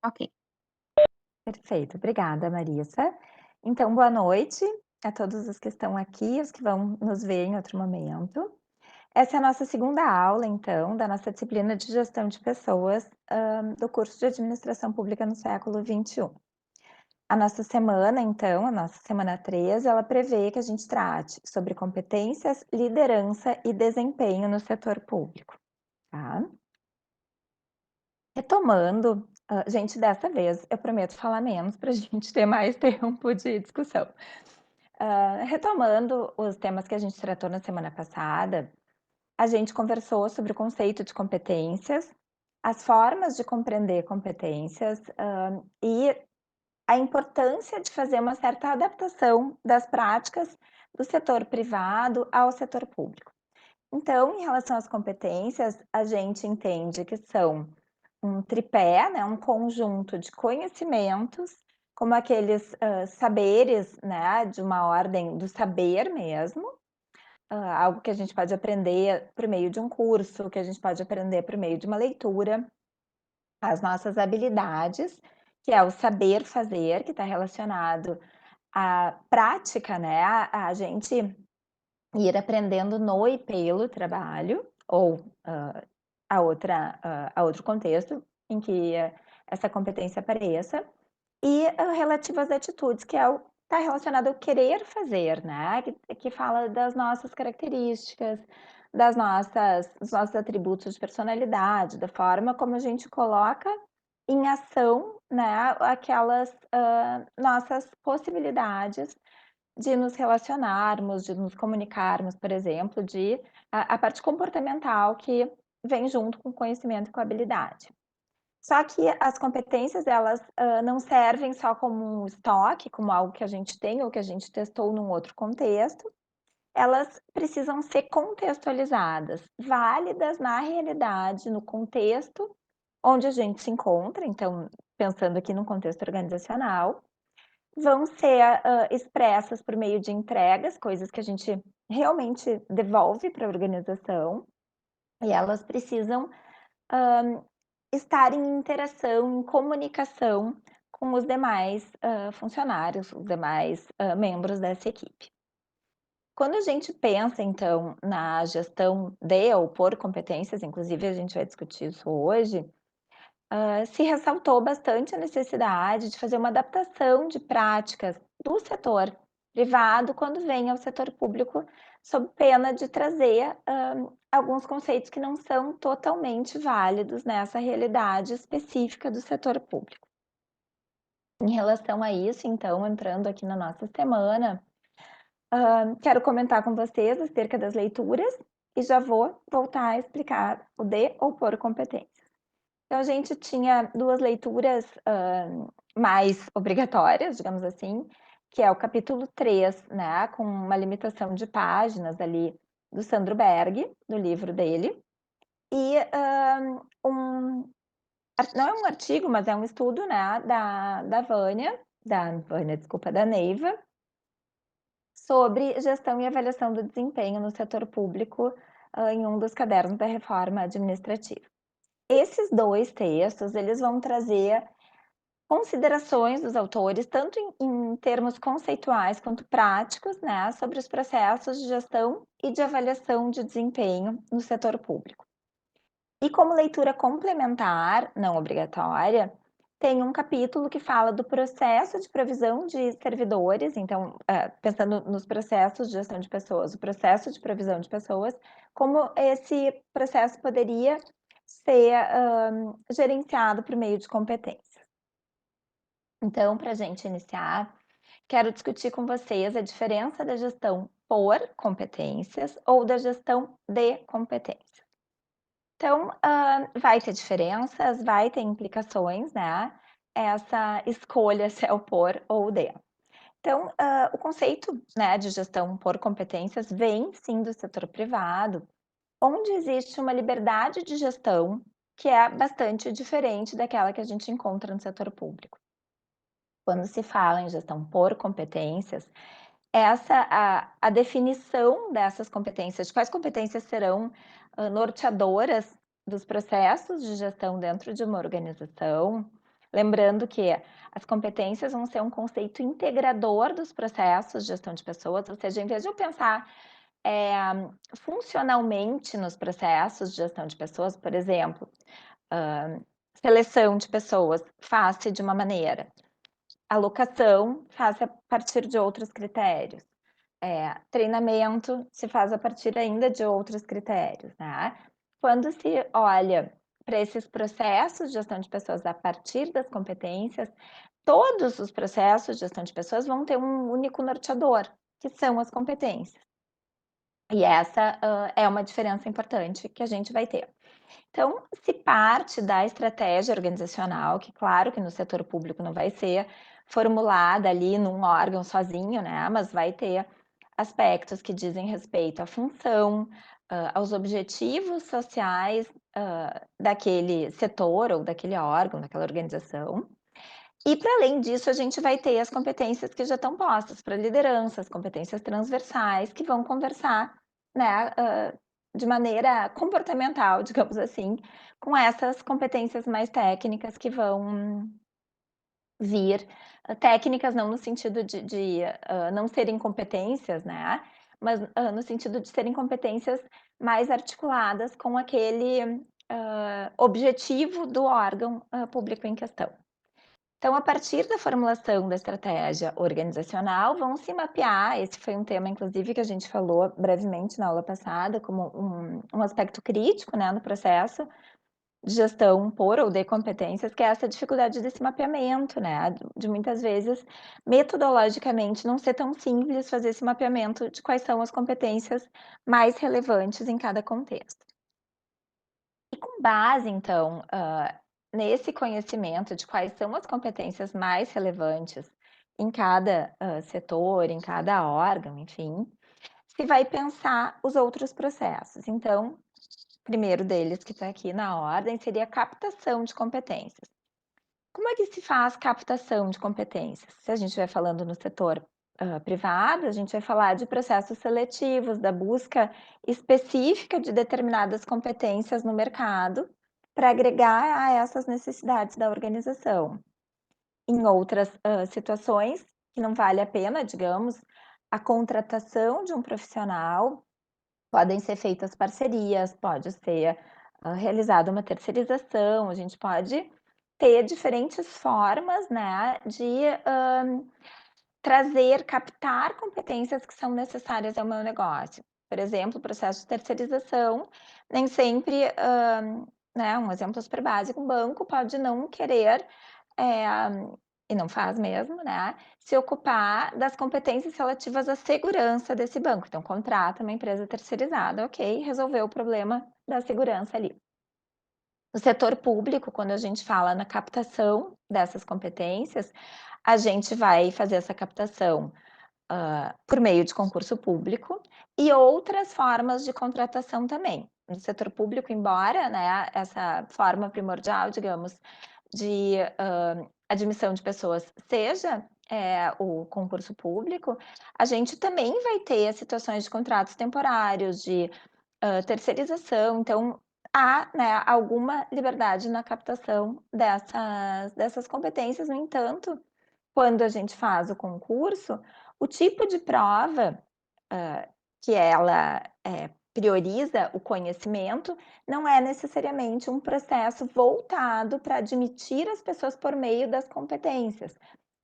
Ok. Perfeito, obrigada, Marissa. Então, boa noite a todos os que estão aqui, os que vão nos ver em outro momento. Essa é a nossa segunda aula, então, da nossa disciplina de gestão de pessoas, do curso de Administração Pública no século XXI. A nossa semana, então, a nossa semana 3, ela prevê que a gente trate sobre competências, liderança e desempenho no setor público, tá? Retomando, gente, dessa vez eu prometo falar menos para a gente ter mais tempo de discussão. Retomando os temas que a gente tratou na semana passada, a gente conversou sobre o conceito de competências, as formas de compreender competências, e a importância de fazer uma certa adaptação das práticas do setor privado ao setor público. Então, em relação às competências, a gente entende que são um tripé, né, um conjunto de conhecimentos, como aqueles, saberes, né, de uma ordem do saber mesmo, algo que a gente pode aprender por meio de um curso, que a gente pode aprender por meio de uma leitura, as nossas habilidades, que é o saber fazer, que está relacionado à prática, né, a gente ir aprendendo no e pelo trabalho, ou, a outro contexto em que essa competência apareça, e relativo às atitudes, que é o está relacionado ao querer fazer, né, que fala das nossas características, dos nossos atributos de personalidade, da forma como a gente coloca em ação, né, aquelas, nossas possibilidades de nos relacionarmos, de nos comunicarmos, por exemplo, de a parte comportamental que vem junto com o conhecimento e com a habilidade. Só que as competências elas, não servem só como um estoque, como algo que a gente tem ou que a gente testou num outro contexto, elas precisam ser contextualizadas, válidas na realidade, no contexto onde a gente se encontra, então, pensando aqui num contexto organizacional, vão ser, expressas por meio de entregas, coisas que a gente realmente devolve para a organização, e elas precisam, estar em interação, em comunicação com os demais, funcionários, os demais, membros dessa equipe. Quando a gente pensa, então, na gestão de ou por competências, inclusive a gente vai discutir isso hoje, se ressaltou bastante a necessidade de fazer uma adaptação de práticas do setor privado quando vem ao setor público, sob pena de trazer, alguns conceitos que não são totalmente válidos nessa realidade específica do setor público. Em relação a isso, então, entrando aqui na nossa semana, quero comentar com vocês acerca das leituras e já vou voltar a explicar o de ou por competência. Então a gente tinha 2 leituras, mais obrigatórias, digamos assim, que é o capítulo 3, né, com uma limitação de páginas ali do Sandro Berg, do livro dele, e, não é um artigo, mas é um estudo, né, da Vânia, desculpa, da Neiva, sobre gestão e avaliação do desempenho no setor público, em um dos cadernos da reforma administrativa. Esses 2 textos, eles vão trazer considerações dos autores, tanto em termos conceituais quanto práticos, né, sobre os processos de gestão e de avaliação de desempenho no setor público. E como leitura complementar, não obrigatória, tem um capítulo que fala do processo de provisão de servidores, então, pensando nos processos de gestão de pessoas, o processo de provisão de pessoas, como esse processo poderia ser, gerenciado por meio de competências. Então, para a gente iniciar, quero discutir com vocês a diferença da gestão por competências ou da gestão de competências. Então, vai ter diferenças, vai ter implicações, né, essa escolha se é o por ou o de. Então, o conceito, né, de gestão por competências vem sim do setor privado, onde existe uma liberdade de gestão que é bastante diferente daquela que a gente encontra no setor público. Quando se fala em gestão por competências, essa a definição dessas competências, de quais competências serão, norteadoras dos processos de gestão dentro de uma organização, Lembrando que as competências vão ser um conceito integrador dos processos de gestão de pessoas, ou seja, em vez de eu pensar, eh, funcionalmente nos processos de gestão de pessoas, por exemplo, hã, seleção de pessoas faz-se de uma maneira, alocação faz-se a partir de outros critérios. Treinamento se faz a partir ainda de outros critérios, né. Quando se olha para esses processos de gestão de pessoas a partir das competências, todos os processos de gestão de pessoas vão ter um único norteador, que são as competências. E essa, é uma diferença importante que a gente vai ter. Então, se parte da estratégia organizacional, que claro que no setor público não vai ser formulada ali num órgão sozinho, né, mas vai ter aspectos que dizem respeito à função, aos objetivos sociais, daquele setor ou daquele órgão, daquela organização. E para além disso, a gente vai ter as competências que já estão postas para liderança, as competências transversais que vão conversar, né, de maneira comportamental, digamos assim, com essas competências mais técnicas que vão vir, técnicas não no sentido de não serem competências, né, mas, no sentido de serem competências mais articuladas com aquele, objetivo do órgão, público em questão. Então, a partir da formulação da estratégia organizacional, vão se mapear, esse foi um tema inclusive que a gente falou brevemente na aula passada, como um aspecto crítico, né, no processo de gestão por ou de competências, que é essa dificuldade desse mapeamento, né, de muitas vezes, metodologicamente, não ser tão simples fazer esse mapeamento de quais são as competências mais relevantes em cada contexto. E com base então, nesse conhecimento de quais são as competências mais relevantes em cada, setor, em cada órgão, enfim, se vai pensar os outros processos. Então, o primeiro deles que está aqui na ordem seria a captação de competências. Como é que se faz captação de competências? Se a gente estiver falando no setor, privado, a gente vai falar de processos seletivos, da busca específica de determinadas competências no mercado, para agregar a essas necessidades da organização. Em outras, situações, que não vale a pena, digamos, a contratação de um profissional, podem ser feitas parcerias, pode ser, realizada uma terceirização, a gente pode ter diferentes formas, né, de, trazer, captar competências que são necessárias ao meu negócio. Por exemplo, o processo de terceirização, nem sempre, né, um exemplo super básico, um banco pode não querer, eh, e não faz mesmo, né, se ocupar das competências relativas à segurança desse banco. Então contrata uma empresa terceirizada, ok, resolveu o problema da segurança ali. No setor público, quando a gente fala na captação dessas competências, a gente vai fazer essa captação, por meio de concurso público e outras formas de contratação também. No setor público, embora, né, essa forma primordial, digamos, de, admissão de pessoas seja, o concurso público, a gente também vai ter situações de contratos temporários, de, terceirização, então há, né, alguma liberdade na captação dessas competências. No entanto, quando a gente faz o concurso, o tipo de prova, hã, que ela, prioriza o conhecimento, não é necessariamente um processo voltado para admitir as pessoas por meio das competências,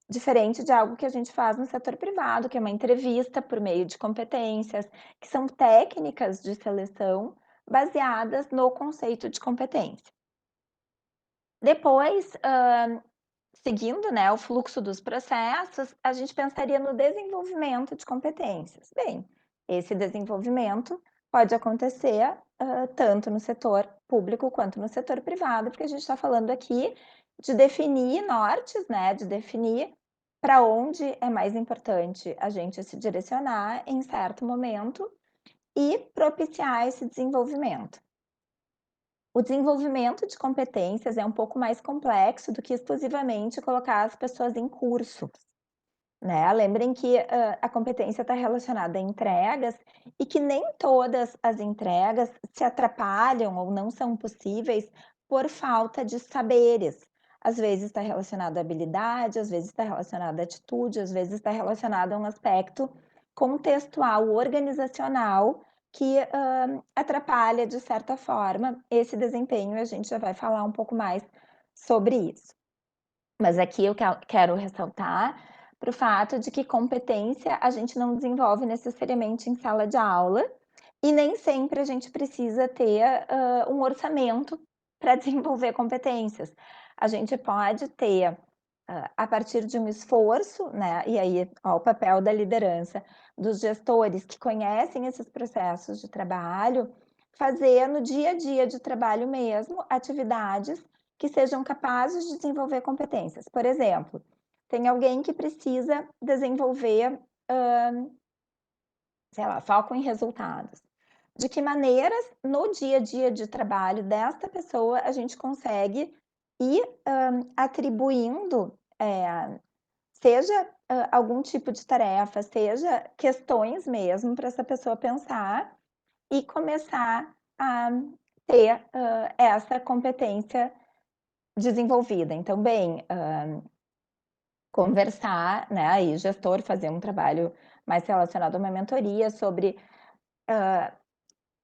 diferente de algo que a gente faz no setor privado, que é uma entrevista por meio de competências, que são técnicas de seleção baseadas no conceito de competência. Depois, seguindo, né, o fluxo dos processos, a gente pensaria no desenvolvimento de competências. Bem, esse desenvolvimento pode acontecer, tanto no setor público quanto no setor privado, porque a gente está falando aqui de definir nortes, né, de definir para onde é mais importante a gente se direcionar em certo momento e propiciar esse desenvolvimento. O desenvolvimento de competências é um pouco mais complexo do que exclusivamente colocar as pessoas em cursos, né. Lembrem que, a competência está relacionada a entregas e que nem todas as entregas se atrapalham ou não são possíveis por falta de saberes. às vezes está relacionado à habilidade, às vezes está relacionado à atitude, às vezes está relacionado a um aspecto contextual, organizacional, que, atrapalha de certa forma esse desempenho, e a gente já vai falar um pouco mais sobre isso. Mas aqui eu quero ressaltar para o fato de que competência a gente não desenvolve necessariamente em sala de aula, e nem sempre a gente precisa ter, um orçamento para desenvolver competências. A gente pode ter, a partir de um esforço, né, e aí, ó, o papel da liderança, dos gestores que conhecem esses processos de trabalho, fazer no dia a dia de trabalho mesmo, atividades que sejam capazes de desenvolver competências. Por exemplo, tem alguém que precisa desenvolver, sei lá, foco em resultados. De que maneiras, no dia a dia de trabalho desta pessoa, a gente consegue ir, atribuindo, seja, algum tipo de tarefa, seja questões mesmo para essa pessoa pensar e começar a ter, essa competência desenvolvida. Então, bem, conversar, né, aí o gestor fazer um trabalho mais relacionado a uma mentoria sobre,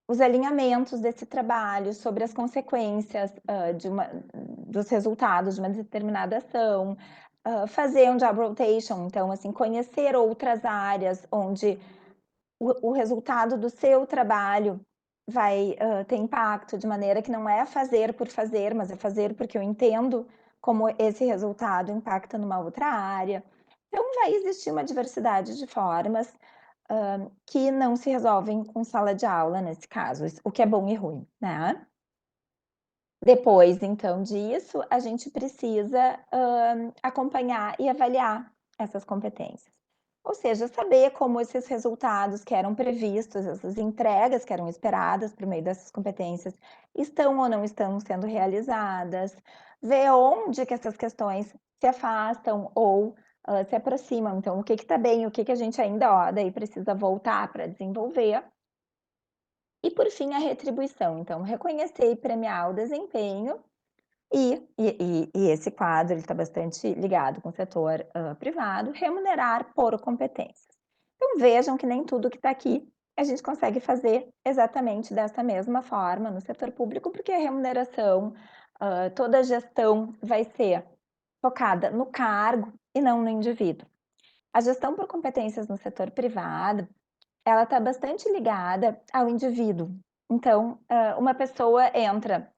os alinhamentos desse trabalho, sobre as consequências, dos resultados de uma determinada ação, fazer um job rotation, então, assim, conhecer outras áreas onde o resultado do seu trabalho vai, ter impacto, de maneira que não é fazer por fazer, mas é fazer porque eu entendo como esse resultado impacta numa outra área. Então vai existir uma diversidade de formas, que não se resolvem com sala de aula, nesse caso, o que é bom e ruim, né. Depois, então, disso, a gente precisa, acompanhar e avaliar essas competências. Ou seja, saber como esses resultados que eram previstos, essas entregas que eram esperadas por meio dessas competências, estão ou não estão sendo realizadas, ver onde que essas questões se afastam ou, se aproximam. Então, o que está bem, o que a gente ainda, ó, daí precisa voltar para desenvolver. E por fim, a retribuição. Então, reconhecer e premiar o desempenho e esse quadro ele está bastante ligado com o setor, privado, remunerar por competências. Então vejam que nem tudo que está aqui a gente consegue fazer exatamente dessa mesma forma no setor público, porque a remuneração, toda a gestão vai ser focada no cargo e não no indivíduo. A gestão por competências no setor privado, ela está bastante ligada ao indivíduo. Então, uma pessoa entra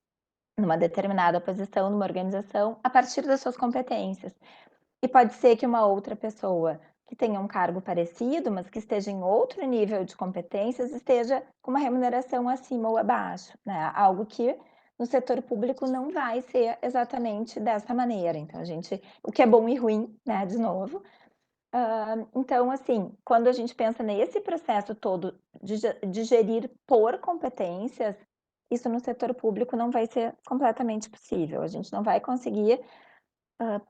numa determinada posição, numa organização, a partir das suas competências. E pode ser que uma outra pessoa que tenha um cargo parecido, mas que esteja em outro nível de competências, esteja com uma remuneração acima ou abaixo, né? Algo que no setor público não vai ser exatamente dessa maneira. Então, o que é bom e ruim, né? De novo. Então, assim, quando a gente pensa nesse processo todo de gerir por competências, isso no setor público não vai ser completamente possível. A gente não vai conseguir,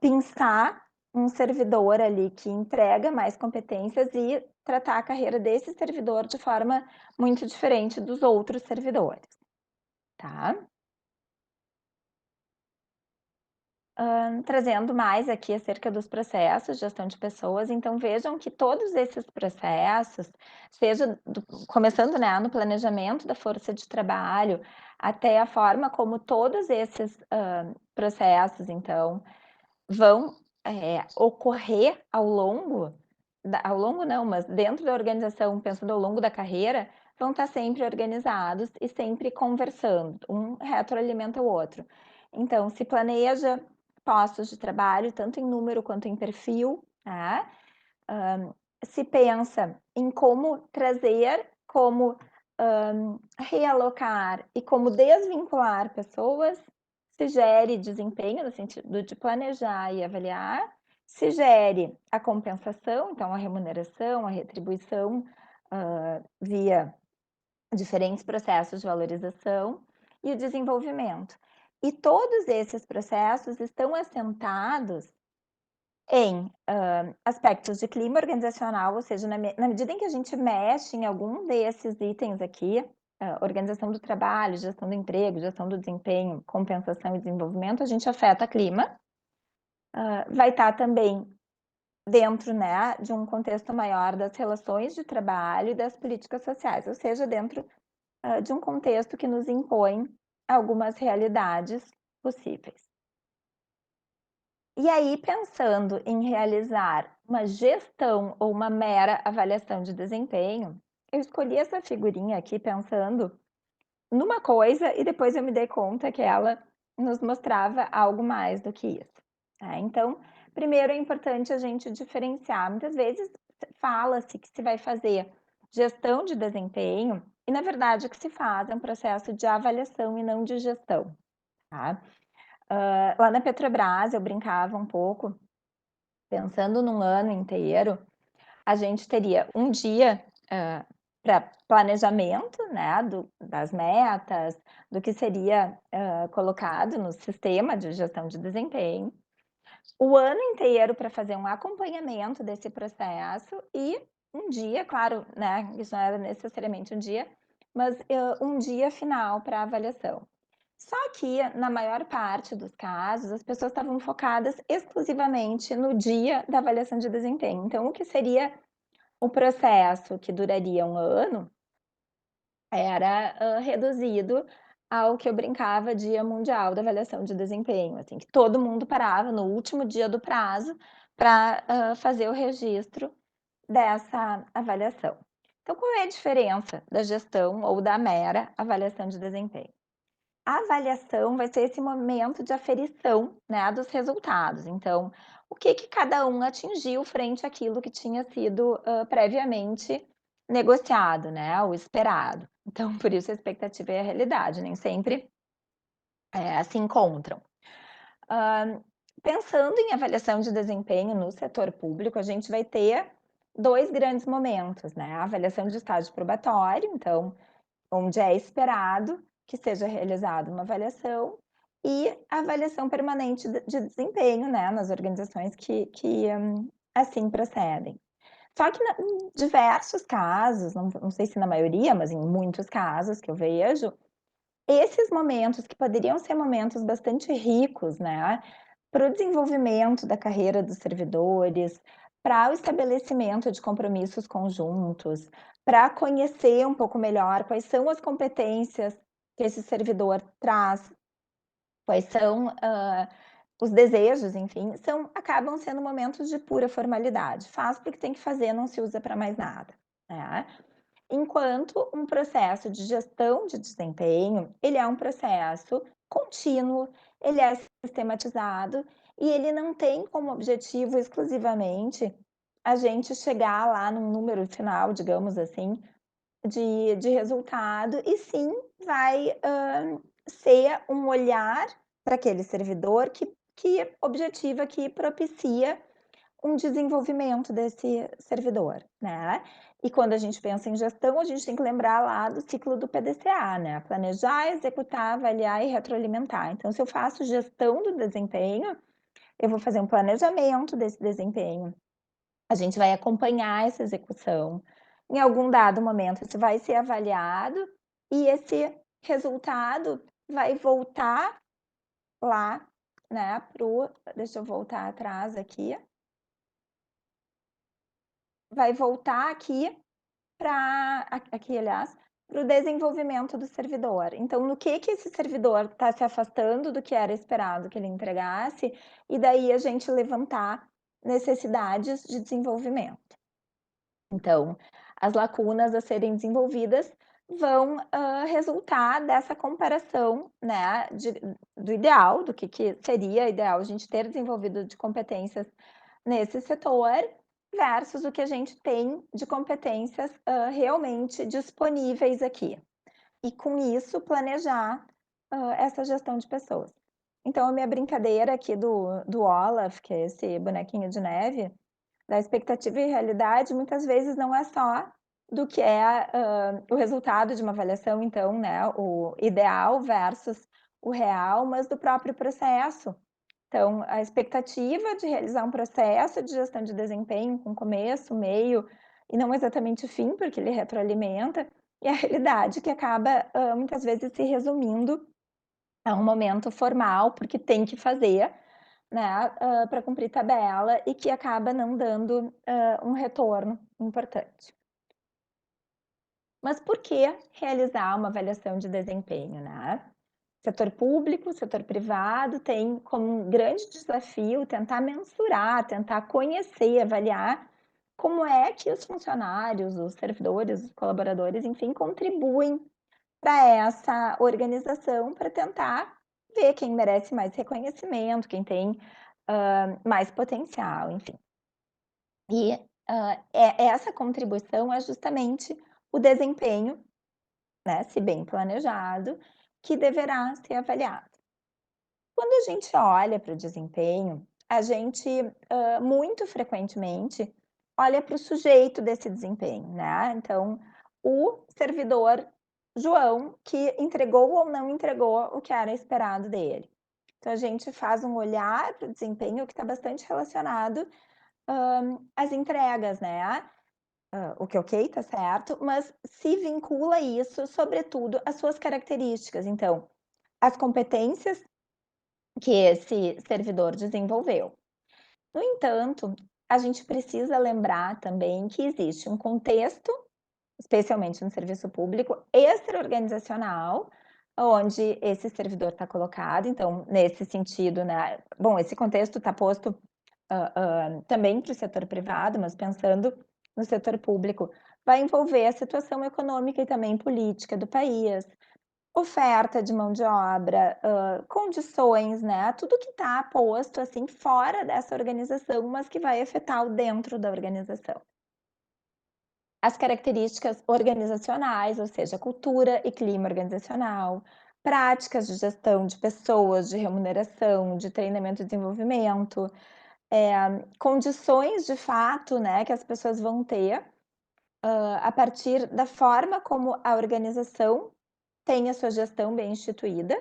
pensar um servidor ali que entrega mais competências e tratar a carreira desse servidor de forma muito diferente dos outros servidores, tá? Trazendo mais aqui acerca dos processos de gestão de pessoas, então vejam que todos esses processos, seja começando, né, no planejamento da força de trabalho, até a forma como todos esses, processos, então, vão, ocorrer ao longo não, mas dentro da organização, pensando ao longo da carreira, vão estar sempre organizados e sempre conversando, um retroalimenta o outro. Então, se planeja postos de trabalho, tanto em número quanto em perfil, tá? Se pensa em como trazer, como, realocar e como desvincular pessoas, se gere desempenho, no sentido de planejar e avaliar, se gere a compensação, então a remuneração, a retribuição, via diferentes processos de valorização e o desenvolvimento. E todos esses processos estão assentados em, aspectos de clima organizacional, ou seja, na medida em que a gente mexe em algum desses itens aqui, organização do trabalho, gestão do emprego, gestão do desempenho, compensação e desenvolvimento, a gente afeta clima. Vai estar também dentro, né, de um contexto maior das relações de trabalho e das políticas sociais, ou seja, dentro, de um contexto que nos impõe algumas realidades possíveis. E aí, pensando em realizar uma gestão ou uma mera avaliação de desempenho, eu escolhi essa figurinha aqui pensando numa coisa e depois eu me dei conta que ela nos mostrava algo mais do que isso, tá. Então, primeiro é importante a gente diferenciar, muitas vezes fala-se que se vai fazer gestão de desempenho e na verdade o que se faz é um processo de avaliação e não de gestão, tá. Lá na Petrobras eu brincava um pouco, pensando num ano inteiro, a gente teria um dia, pra planejamento, né, das metas, do que seria, colocado no sistema de gestão de desempenho, o ano inteiro para fazer um acompanhamento desse processo e um dia, claro, né, isso não era necessariamente um dia, mas, um dia final para avaliação. Só que, na maior parte dos casos, as pessoas estavam focadas exclusivamente no dia da avaliação de desempenho. Então, o que seria o processo que duraria um ano era, reduzido ao que eu brincava Dia Mundial da Avaliação de Desempenho, assim, que todo mundo parava no último dia do prazo para fazer o registro dessa avaliação. Então, qual é a diferença da gestão ou da mera avaliação de desempenho? A avaliação vai ser esse momento de aferição, né, dos resultados. Então, o que que cada um atingiu frente àquilo que tinha sido, previamente negociado, né, o esperado. Então, por isso a expectativa e a realidade nem sempre, se encontram. Hã, Pensando em avaliação de desempenho no setor público, a gente vai ter 2 grandes momentos, né, a avaliação de estágio probatório, então onde é esperado que seja realizada uma avaliação, e a avaliação permanente de desempenho, né, nas organizações que assim procedem. Só que em diversos casos, não sei se na maioria, mas em muitos casos que eu vejo, esses momentos que poderiam ser momentos bastante ricos, né, para o desenvolvimento da carreira dos servidores, para o estabelecimento de compromissos conjuntos, para conhecer um pouco melhor quais são as competências que esse servidor traz, quais são, os desejos, enfim, acabam sendo momentos de pura formalidade. Faz porque tem que fazer, não se usa para mais nada, né. Enquanto um processo de gestão de desempenho, ele é um processo contínuo, ele é sistematizado e ele não tem como objetivo exclusivamente a gente chegar lá num número final, digamos assim, de resultado, e sim vai, ser um olhar para aquele servidor que objetiva, que propicia um desenvolvimento desse servidor, né. E quando a gente pensa em gestão, a gente tem que lembrar lá do ciclo do PDCA, né, planejar, executar, avaliar e retroalimentar. Então, se eu faço gestão do desempenho, eu vou fazer um planejamento desse desempenho, a gente vai acompanhar essa execução, em algum dado momento isso vai ser avaliado, e esse resultado vai voltar lá, né, deixa eu voltar atrás aqui, vai voltar aqui para aqui aliás, para o desenvolvimento do servidor. Então, no que esse servidor está se afastando do que era esperado que ele entregasse, e daí a gente levantar necessidades de desenvolvimento. Então, as lacunas a serem desenvolvidas vão, resultar dessa comparação, né, do ideal, do que seria ideal a gente ter desenvolvido de competências nesse setor, versus o que a gente tem de competências, realmente disponíveis aqui. E com isso planejar, essa gestão de pessoas. Então a minha brincadeira aqui do Olaf, que é esse bonequinho de neve, da expectativa e realidade, muitas vezes não é só do que é, o resultado de uma avaliação, então, né, o ideal versus o real, mas do próprio processo. Então, a expectativa de realizar um processo de gestão de desempenho com começo, meio e não exatamente fim, porque ele retroalimenta, e a realidade que acaba, muitas vezes se resumindo a um momento formal, porque tem que fazer, né, pra cumprir tabela e que acaba não dando, um retorno importante. Mas por que realizar uma avaliação de desempenho, né? Setor público, setor privado tem como um grande desafio tentar mensurar, tentar conhecer, avaliar como é que os funcionários, os servidores, os colaboradores, enfim, contribuem para essa organização, para tentar ver quem merece mais reconhecimento, quem tem, mais potencial, enfim. E, essa contribuição é justamente o desempenho, né, se bem planejado, que deverá ser avaliado. Quando a gente olha para o desempenho, a gente, muito frequentemente olha para o sujeito desse desempenho, né. Então, o servidor João, que entregou ou não entregou o que era esperado dele. Então a gente faz um olhar para o desempenho que está bastante relacionado, às entregas, né. O que ok, tá certo, mas se vincula isso, sobretudo, às suas características. Então, as competências que esse servidor desenvolveu. No entanto, a gente precisa lembrar também que existe um contexto, especialmente no serviço público, extraorganizacional, onde esse servidor está colocado. Então, nesse sentido, né, bom, esse contexto está posto também para o setor privado, mas pensando no setor público, vai envolver a situação econômica e também política do país, oferta de mão de obra, condições, né, tudo que está posto, assim, fora dessa organização, mas que vai afetar o dentro da organização. As características organizacionais, ou seja, cultura e clima organizacional, práticas de gestão de pessoas, de remuneração, de treinamento e desenvolvimento, condições de fato, né, que as pessoas vão ter, a partir da forma como a organização tem a sua gestão bem instituída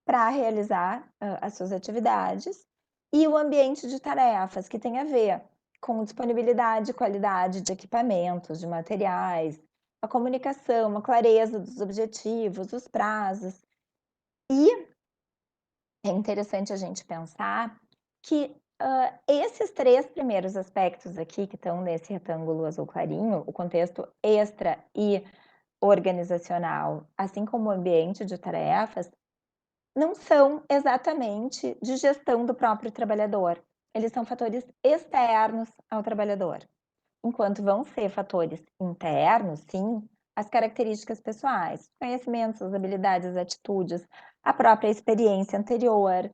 para realizar, as suas atividades, e o ambiente de tarefas, que tem a ver com disponibilidade e qualidade de equipamentos, de materiais, a comunicação, a clareza dos objetivos, os prazos. E é interessante a gente pensar que, esses 3 primeiros aspectos aqui que estão nesse retângulo azul clarinho, o contexto extra e organizacional, assim como o ambiente de tarefas, não são exatamente de gestão do próprio trabalhador, eles são fatores externos ao trabalhador, enquanto vão ser fatores internos, sim, as características pessoais, conhecimentos, as habilidades, as atitudes, a própria experiência anterior,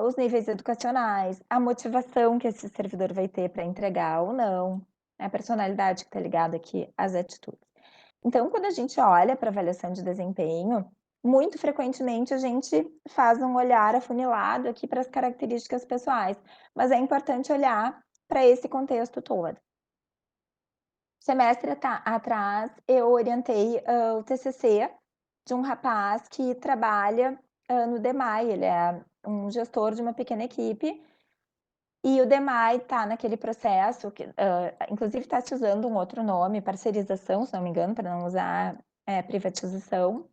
os níveis educacionais, a motivação que esse servidor vai ter para entregar ou não, a personalidade que está ligada aqui às atitudes. Então, quando a gente olha para avaliação de desempenho, muito frequentemente a gente faz um olhar afunilado aqui para as características pessoais, mas é importante olhar para esse contexto todo. Semestre atrás, eu orientei, o TCC de um rapaz que trabalha, no DEMAI, ele é um gestor de uma pequena equipe, e o DEMAI está naquele processo que, inclusive está se usando um outro nome, parcerização, se não me engano, para não usar, privatização.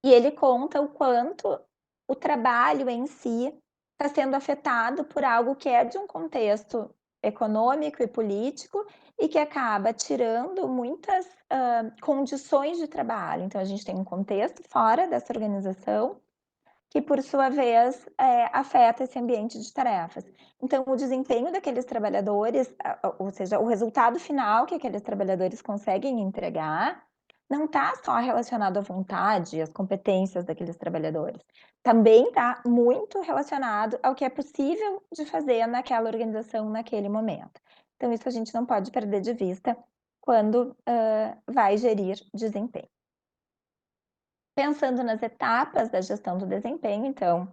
E ele conta o quanto o trabalho em si está sendo afetado por algo que é de um contexto econômico e político e que acaba tirando muitas, condições de trabalho. Então a gente tem um contexto fora dessa organização que por sua vez, afeta esse ambiente de tarefas. Então o desempenho daqueles trabalhadores, ou seja, o resultado final que aqueles trabalhadores conseguem entregar, não está só relacionado à vontade, às competências daqueles trabalhadores, também está muito relacionado ao que é possível de fazer naquela organização, naquele momento. Então isso a gente não pode perder de vista quando, vai gerir desempenho. Pensando nas etapas da gestão do desempenho, então,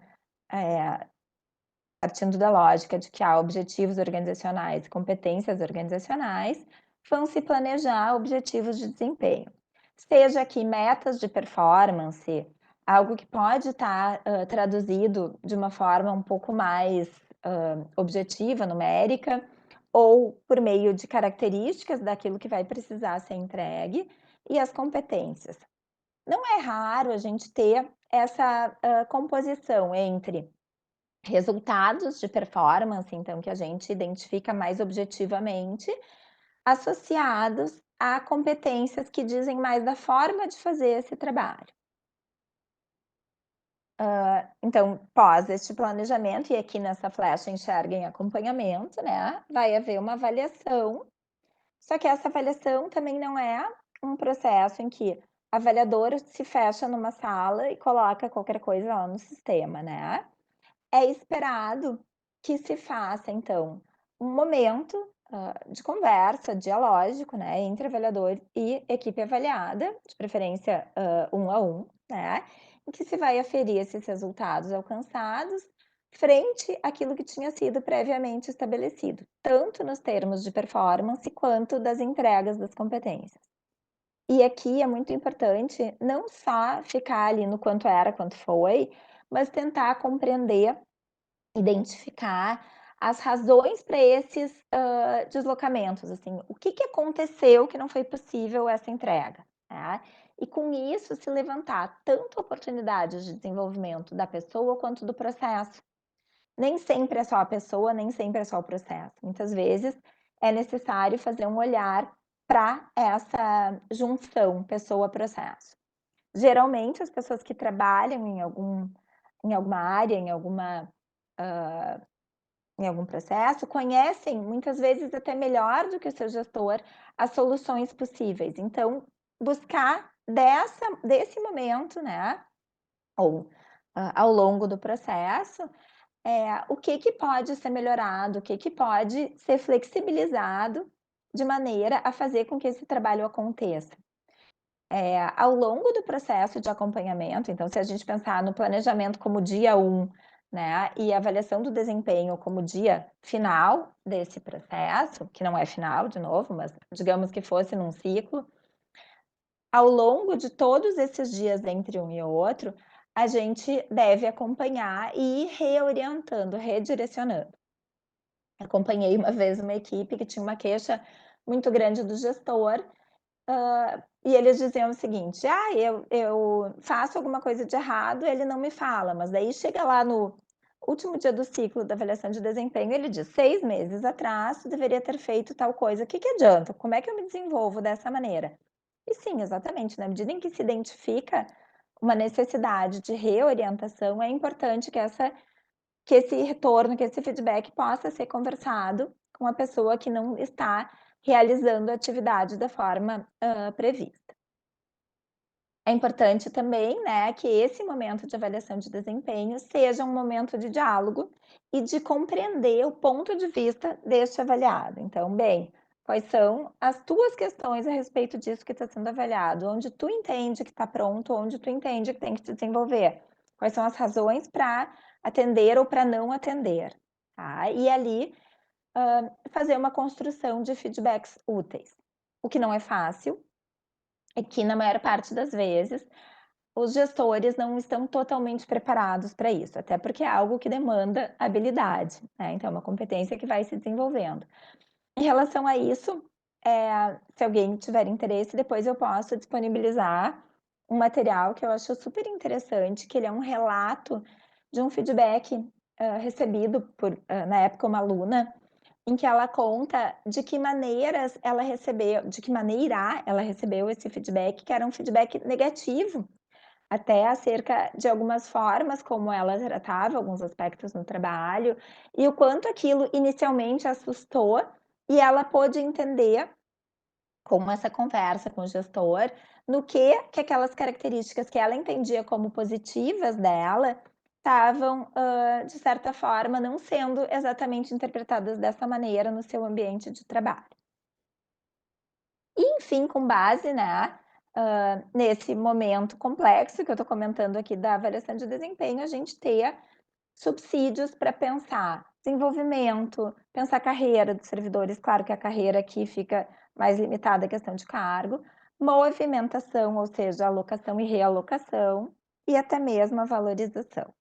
partindo da lógica de que há objetivos organizacionais e competências organizacionais, vão se planejar objetivos de desempenho. Seja aqui metas de performance, algo que pode estar, traduzido de uma forma um pouco mais, objetiva, numérica, ou por meio de características daquilo que vai precisar ser entregue, e as competências. Não é raro a gente ter essa, composição entre resultados de performance, então, que a gente identifica mais objetivamente, associados a competências que dizem mais da forma de fazer esse trabalho. Então, pós este planejamento, e aqui nessa flecha enxerga em acompanhamento, né, vai haver uma avaliação, só que essa avaliação também não é um processo em que avaliador se fecha numa sala e coloca qualquer coisa lá no sistema, né. É esperado que se faça, então, um momento, de conversa, dialógico, né, entre avaliador e equipe avaliada, de preferência, 1 a 1, né, em que se vai aferir esses resultados alcançados frente àquilo que tinha sido previamente estabelecido, tanto nos termos de performance quanto das entregas das competências. E aqui é muito importante não só ficar ali no quanto era, quanto foi, mas tentar compreender, identificar as razões para esses, deslocamentos, assim, o que que aconteceu que não foi possível essa entrega, né. E com isso se levantar tanto oportunidades de desenvolvimento da pessoa quanto do processo. Nem sempre é só a pessoa, nem sempre é só o processo. Muitas vezes é necessário fazer um olhar para essa junção pessoa-processo. Geralmente as pessoas que trabalham em alguma área, em algum processo, conhecem muitas vezes até melhor do que o seu gestor as soluções possíveis. Então, buscar desse momento, né, ou, ao longo do processo, o que que pode ser melhorado, o que que pode ser flexibilizado de maneira a fazer com que esse trabalho aconteça. Ao longo do processo de acompanhamento, então, se a gente pensar no planejamento como dia 1, né, e a avaliação do desempenho como dia final desse processo, que não é final, de novo, mas digamos que fosse num ciclo, ao longo de todos esses dias entre um e outro, a gente deve acompanhar e ir reorientando, redirecionando. Acompanhei uma vez uma equipe que tinha uma queixa muito grande do gestor. E eles diziam o seguinte: "Ah, eu faço alguma coisa de errado, ele não me fala", mas daí chega lá no último dia do ciclo da avaliação de desempenho, ele diz: "6 meses atrás, tu deveria ter feito tal coisa, o que que adianta? Como é que eu me desenvolvo dessa maneira?". E sim, exatamente, na medida em que se identifica uma necessidade de reorientação, é importante que esse retorno, que esse feedback possa ser conversado com a pessoa que não está realizando a atividade da forma, prevista. É importante também, né, que esse momento de avaliação de desempenho seja um momento de diálogo e de compreender o ponto de vista deste avaliado. Então, bem, quais são as tuas questões a respeito disso que está sendo avaliado? Onde tu entende que está pronto, onde tu entende que tem que te desenvolver? Quais são as razões para atender ou para não atender? Tá? E ali, fazer uma construção de feedbacks úteis. O que não é fácil, é que na maior parte das vezes os gestores não estão totalmente preparados para isso, até porque é algo que demanda habilidade, né, então é uma competência que vai se desenvolvendo. Em relação a isso, se alguém tiver interesse, depois eu posso disponibilizar um material que eu acho super interessante, que ele é um relato de um feedback, recebido por, na época, uma aluna, em que ela conta de que maneira ela recebeu esse feedback, que era um feedback negativo, até acerca de algumas formas como ela tratava alguns aspectos no trabalho, e o quanto aquilo inicialmente assustou, e ela pôde entender, com essa conversa com o gestor, no que aquelas características que ela entendia como positivas dela, estavam, de certa forma, não sendo exatamente interpretadas dessa maneira no seu ambiente de trabalho. E, enfim, com base, né, nesse momento complexo que eu estou comentando aqui da avaliação de desempenho, a gente ter subsídios para pensar desenvolvimento, pensar carreira dos servidores, claro que a carreira aqui fica mais limitada à questão de cargo, movimentação, ou seja, alocação e realocação, e até mesmo a valorização.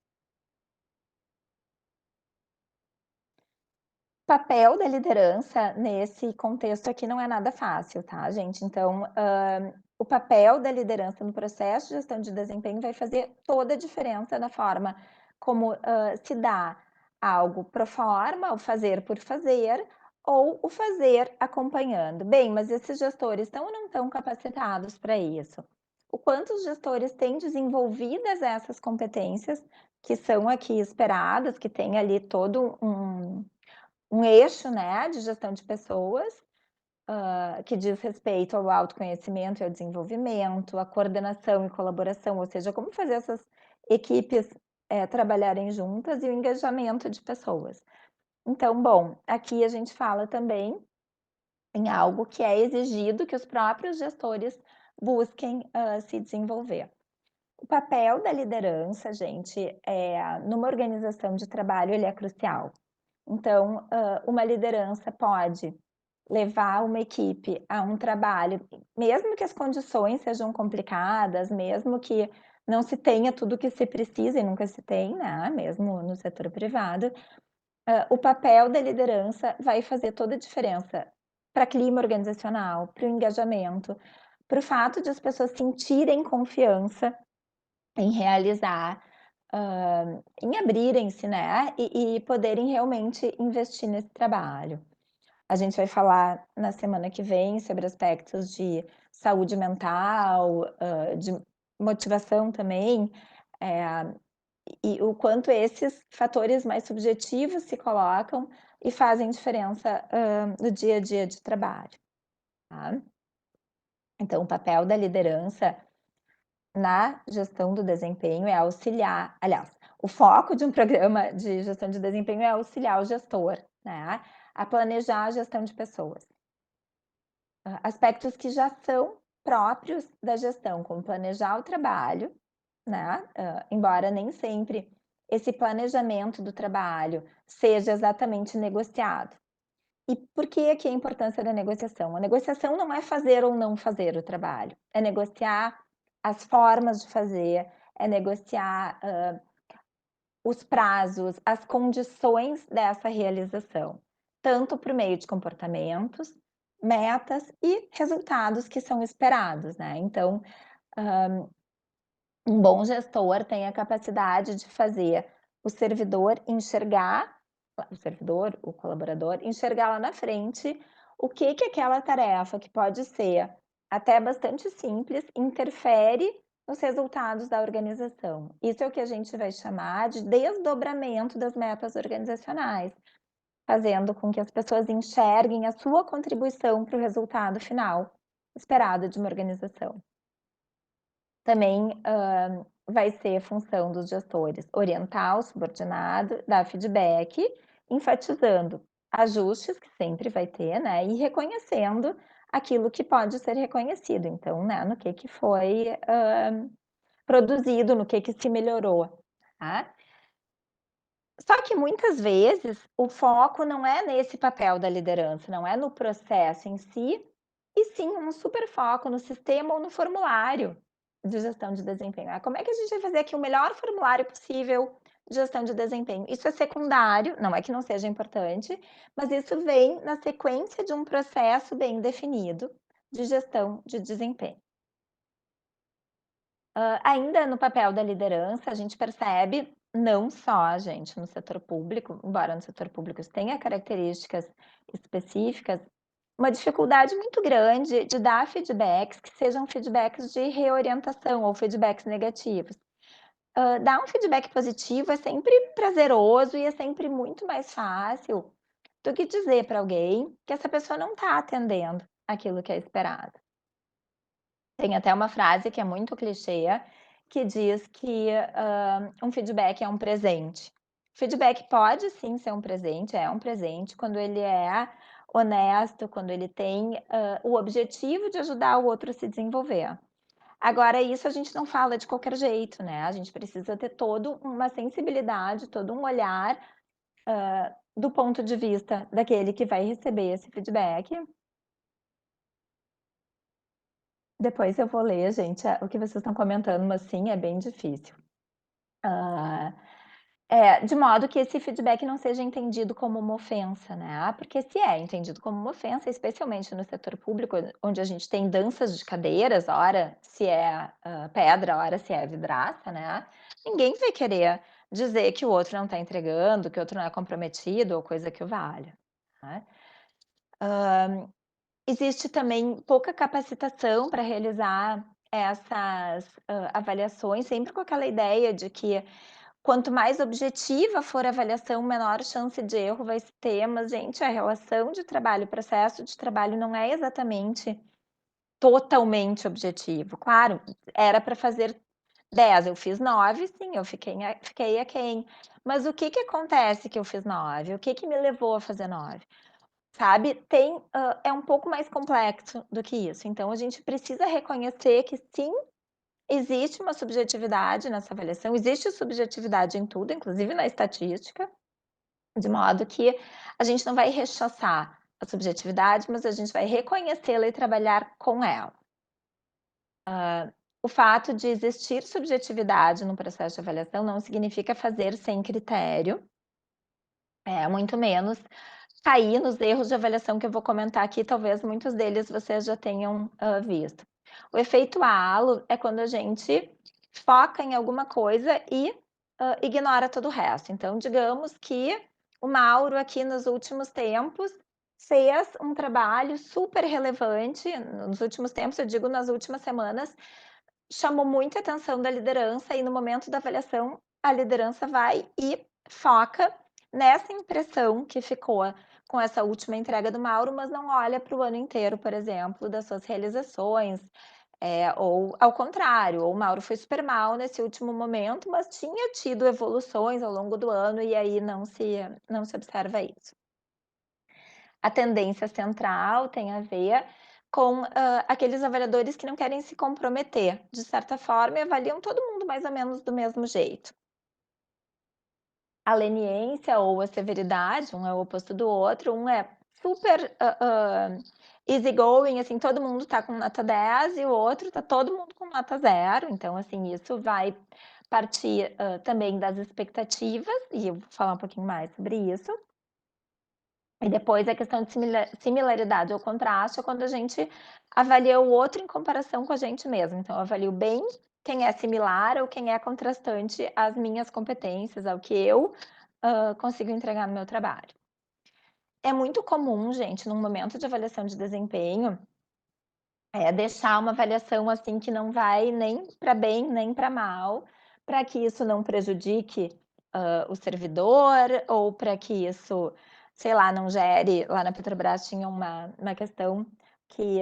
Papel da liderança nesse contexto aqui não é nada fácil, tá, gente? Então, o papel da liderança no processo de gestão de desempenho vai fazer toda a diferença na forma como, se dá algo pro forma, o fazer por fazer, ou o fazer acompanhando. Bem, mas esses gestores estão ou não estão capacitados para isso? O quanto os gestores têm desenvolvidas essas competências que são aqui esperadas, que tem ali todo um eixo, né, de gestão de pessoas, que diz respeito ao autoconhecimento e ao desenvolvimento, à coordenação e colaboração, ou seja, como fazer essas equipes, trabalharem juntas e o engajamento de pessoas. Então, bom, aqui a gente fala também em algo que é exigido que os próprios gestores busquem, se desenvolver. O papel da liderança, gente, numa organização de trabalho, ele é crucial. Então, uma liderança pode levar uma equipe a um trabalho, mesmo que as condições sejam complicadas, mesmo que não se tenha tudo o que se precisa e nunca se tem, né, mesmo no setor privado, o papel da liderança vai fazer toda a diferença para clima organizacional, para o engajamento, para o fato de as pessoas sentirem confiança em realizar, em abrirem-se, né, e poderem realmente investir nesse trabalho. A gente vai falar na semana que vem sobre aspectos de saúde mental, de motivação também, eh, e o quanto esses fatores mais subjetivos se colocam e fazem diferença, no dia a dia de trabalho, tá. Então o papel da liderança na gestão do desempenho é auxiliar, aliás, o foco de um programa de gestão de desempenho é auxiliar o gestor, né, a planejar a gestão de pessoas. Aspectos que já são próprios da gestão, como planejar o trabalho, né, embora nem sempre esse planejamento do trabalho seja exatamente negociado. E por que aqui a importância da negociação? A negociação não é fazer ou não fazer o trabalho, é negociar as formas de fazer, é negociar, os prazos, as condições dessa realização, tanto por meio de comportamentos, metas e resultados que são esperados, né. Então, um bom gestor tem a capacidade de fazer o servidor enxergar, o servidor, o colaborador, enxergar lá na frente o que que aquela tarefa, que pode ser até bastante simples, interfere nos resultados da organização. Isso é o que a gente vai chamar de desdobramento das metas organizacionais, fazendo com que as pessoas enxerguem a sua contribuição para o resultado final esperado de uma organização. Também, vai ser função dos gestores orientar o subordinado, dar feedback, enfatizando ajustes, que sempre vai ter, né, e reconhecendo aquilo que pode ser reconhecido. Então, né, no que foi, produzido, no que se melhorou, tá. Só que muitas vezes o foco não é nesse papel da liderança, não é no processo em si, e sim um super foco no sistema ou no formulário de gestão de desempenho. Como é que a gente vai fazer aqui o melhor formulário possível de gestão de desempenho? Isso é secundário, não é que não seja importante, mas isso vem na sequência de um processo bem definido de gestão de desempenho. Ainda no papel da liderança, a gente percebe, não só, gente, no setor público, embora no setor público isso tenha características específicas, uma dificuldade muito grande de dar feedbacks que sejam feedbacks de reorientação ou feedbacks negativos. Dar um feedback positivo é sempre prazeroso e é sempre muito mais fácil do que dizer para alguém que essa pessoa não está atendendo aquilo que é esperado. Tem até uma frase que é muito clichê, que diz que, um feedback é um presente. Feedback pode sim ser um presente, é um presente quando ele é honesto, quando ele tem, o objetivo de ajudar o outro a se desenvolver. Agora isso a gente não fala de qualquer jeito, né, a gente precisa ter todo uma sensibilidade, todo um olhar, do ponto de vista daquele que vai receber esse feedback. Depois eu vou ler, gente, o que vocês estão comentando, mas sim, é bem difícil. Ah, de modo que esse feedback não seja entendido como uma ofensa, né, porque se é entendido como uma ofensa, especialmente no setor público, onde a gente tem danças de cadeiras, ora se é, pedra, ora se é vidraça, né, ninguém vai querer, dizer que o outro não está entregando, que o outro não é comprometido ou coisa que o valha, né. Existe também pouca capacitação para realizar essas, avaliações, sempre com aquela ideia de que quanto mais objetiva for a avaliação, menor chance de erro vai se ter, mas gente, a relação de trabalho, o processo de trabalho não é exatamente totalmente objetivo. Claro, era para fazer 10, eu fiz 9, sim, eu fiquei aquém. Mas o que que acontece que eu fiz 9? O que que me levou a fazer 9? Sabe, é um pouco mais complexo do que isso. Então a gente precisa reconhecer que sim, existe uma subjetividade nessa avaliação, existe subjetividade em tudo, inclusive na estatística, de modo que a gente não vai rechaçar a subjetividade, mas a gente vai reconhecê-la e trabalhar com ela. O fato de existir subjetividade no processo de avaliação não significa fazer sem critério, muito menos cair nos erros de avaliação que eu vou comentar aqui, talvez muitos deles vocês já tenham, visto. O efeito halo é quando a gente foca em alguma coisa e, ignora todo o resto. Então, digamos que o Mauro aqui nos últimos tempos fez um trabalho super relevante, nos últimos tempos, eu digo nas últimas semanas, chamou muita atenção da liderança e no momento da avaliação, a liderança vai e foca nessa impressão que ficou com essa última entrega do Mauro, mas não olha para o ano inteiro, por exemplo, das suas realizações, ou ao contrário, ou o Mauro foi super mal nesse último momento, mas tinha tido evoluções ao longo do ano e aí não se observa isso. A tendência central tem a ver com, aqueles avaliadores que não querem se comprometer, de certa forma, e avaliam todo mundo mais ou menos do mesmo jeito. A leniência ou a severidade, um é o oposto do outro, um é super, easy going, assim, todo mundo tá com nota 10 e o outro tá todo mundo com nota 0, então, assim, isso vai partir, também das expectativas, e eu vou falar um pouquinho mais sobre isso. E depois a questão de similaridade ou contraste é quando a gente avalia o outro em comparação com a gente mesmo. Então eu avalio bem quem é similar ou quem é contrastante às minhas competências, ao que eu, consigo entregar no meu trabalho. É muito comum, gente, num momento de avaliação de desempenho, deixar uma avaliação, assim, que não vai nem para bem, nem para mal, para que isso não prejudique, o servidor ou para que isso, sei lá, não gere lá na Petrobras tinha uma questão que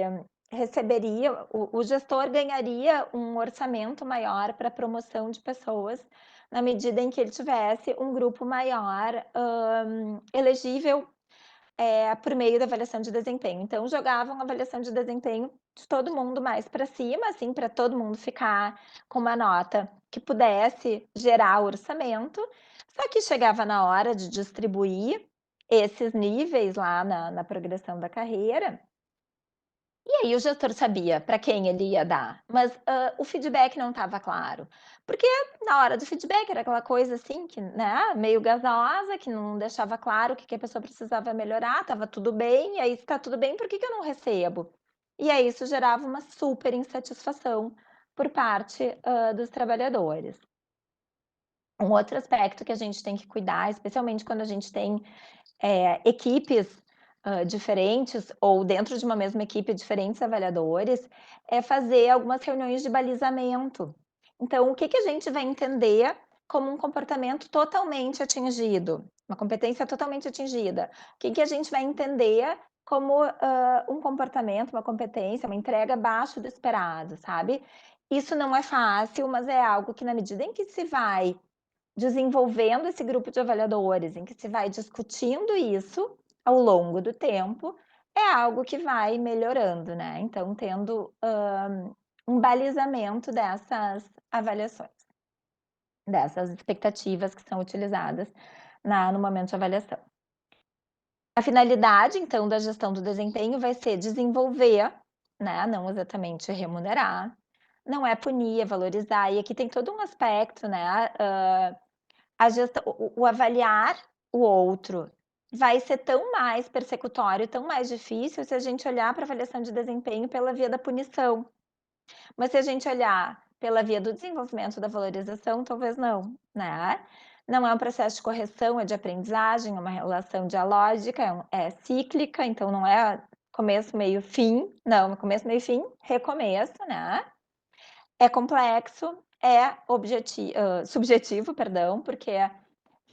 receberia o gestor ganharia um orçamento maior para promoção de pessoas, na medida em que ele tivesse um grupo maior, elegível por meio da avaliação de desempenho. Então jogavam a avaliação de desempenho de todo mundo mais para cima, assim, para todo mundo ficar com uma nota que pudesse gerar orçamento, só que chegava na hora de distribuir esses níveis lá na progressão da carreira, e aí o gestor sabia para quem ele ia dar, mas, o feedback não estava claro, porque na hora do feedback era aquela coisa assim que, né, meio gasosa, que não deixava claro o que que a pessoa precisava melhorar, estava tudo bem, e aí se está tudo bem, por que que eu não recebo? E aí isso gerava uma super insatisfação por parte, dos trabalhadores. Um outro aspecto que a gente tem que cuidar, especialmente quando a gente tem equipes, diferentes ou dentro de uma mesma equipe diferentes avaliadores, é fazer algumas reuniões de balizamento. Então, o que que a gente vai entender como um comportamento totalmente atingido, uma competência totalmente atingida? O que que a gente vai entender como, um comportamento, uma competência, uma entrega abaixo do esperado, sabe? Isso não é fácil, mas é algo que na medida em que se vai desenvolvendo esse grupo de avaliadores, em que se vai discutindo isso ao longo do tempo, é algo que vai melhorando, né. Então tendo, um balizamento dessas avaliações, dessas expectativas que são utilizadas no momento de avaliação. A finalidade, então, da gestão do desempenho vai ser desenvolver, né, não exatamente remunerar, não é punir, é valorizar, e aqui tem todo um aspecto, né, a gestão o avaliar o outro vai ser tão mais persecutório, tão mais difícil se a gente olhar para a avaliação de desempenho pela via da punição. Mas se a gente olhar pela via do desenvolvimento da valorização, talvez não, né. Não é um processo de correção, é de aprendizagem, é uma relação dialógica, é cíclica, então não é começo, meio, fim, não, é começo, meio, fim, recomeço, né. É complexo, é subjetivo, perdão, porque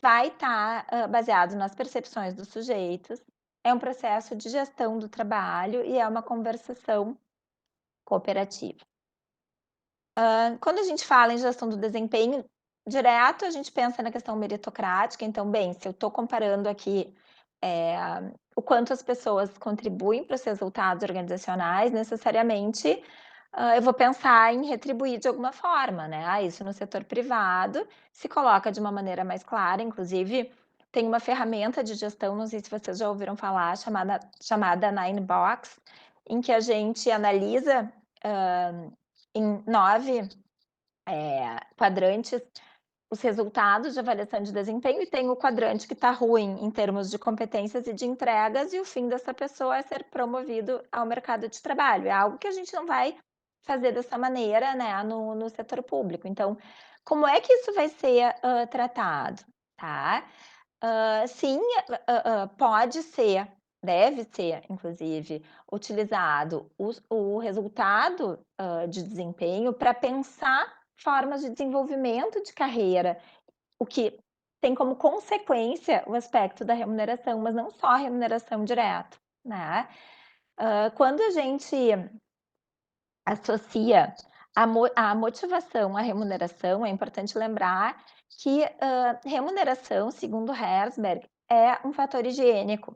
vai estar, baseado nas percepções dos sujeitos, é um processo de gestão do trabalho e é uma conversação cooperativa. Quando a gente fala em gestão do desempenho, direto a gente pensa na questão meritocrática, então, bem, se eu estou comparando aqui, eh, o quanto as pessoas contribuem para os resultados organizacionais, necessariamente, eu vou pensar em retribuir de alguma forma, né. Isso no setor privado se coloca de uma maneira mais clara, inclusive tem uma ferramenta de gestão, não sei se vocês já ouviram falar, chamada Nine Box, em que a gente analisa, em 9 quadrantes, os resultados de avaliação de desempenho, e tem o quadrante que está ruim em termos de competências e de entregas, e o fim dessa pessoa é ser promovido ao mercado de trabalho. É algo que a gente não vai fazer dessa maneira, né, no setor público. Então, como é que isso vai ser, tratado, tá? Sim, pode ser, deve ser, inclusive, utilizado o resultado, de desempenho para pensar formas de desenvolvimento de carreira, o que tem como consequência o aspecto da remuneração, mas não só a remuneração direto, né. Quando a gente associa a motivação à remuneração, é importante lembrar que, remuneração, segundo Herzberg, é um fator higiênico.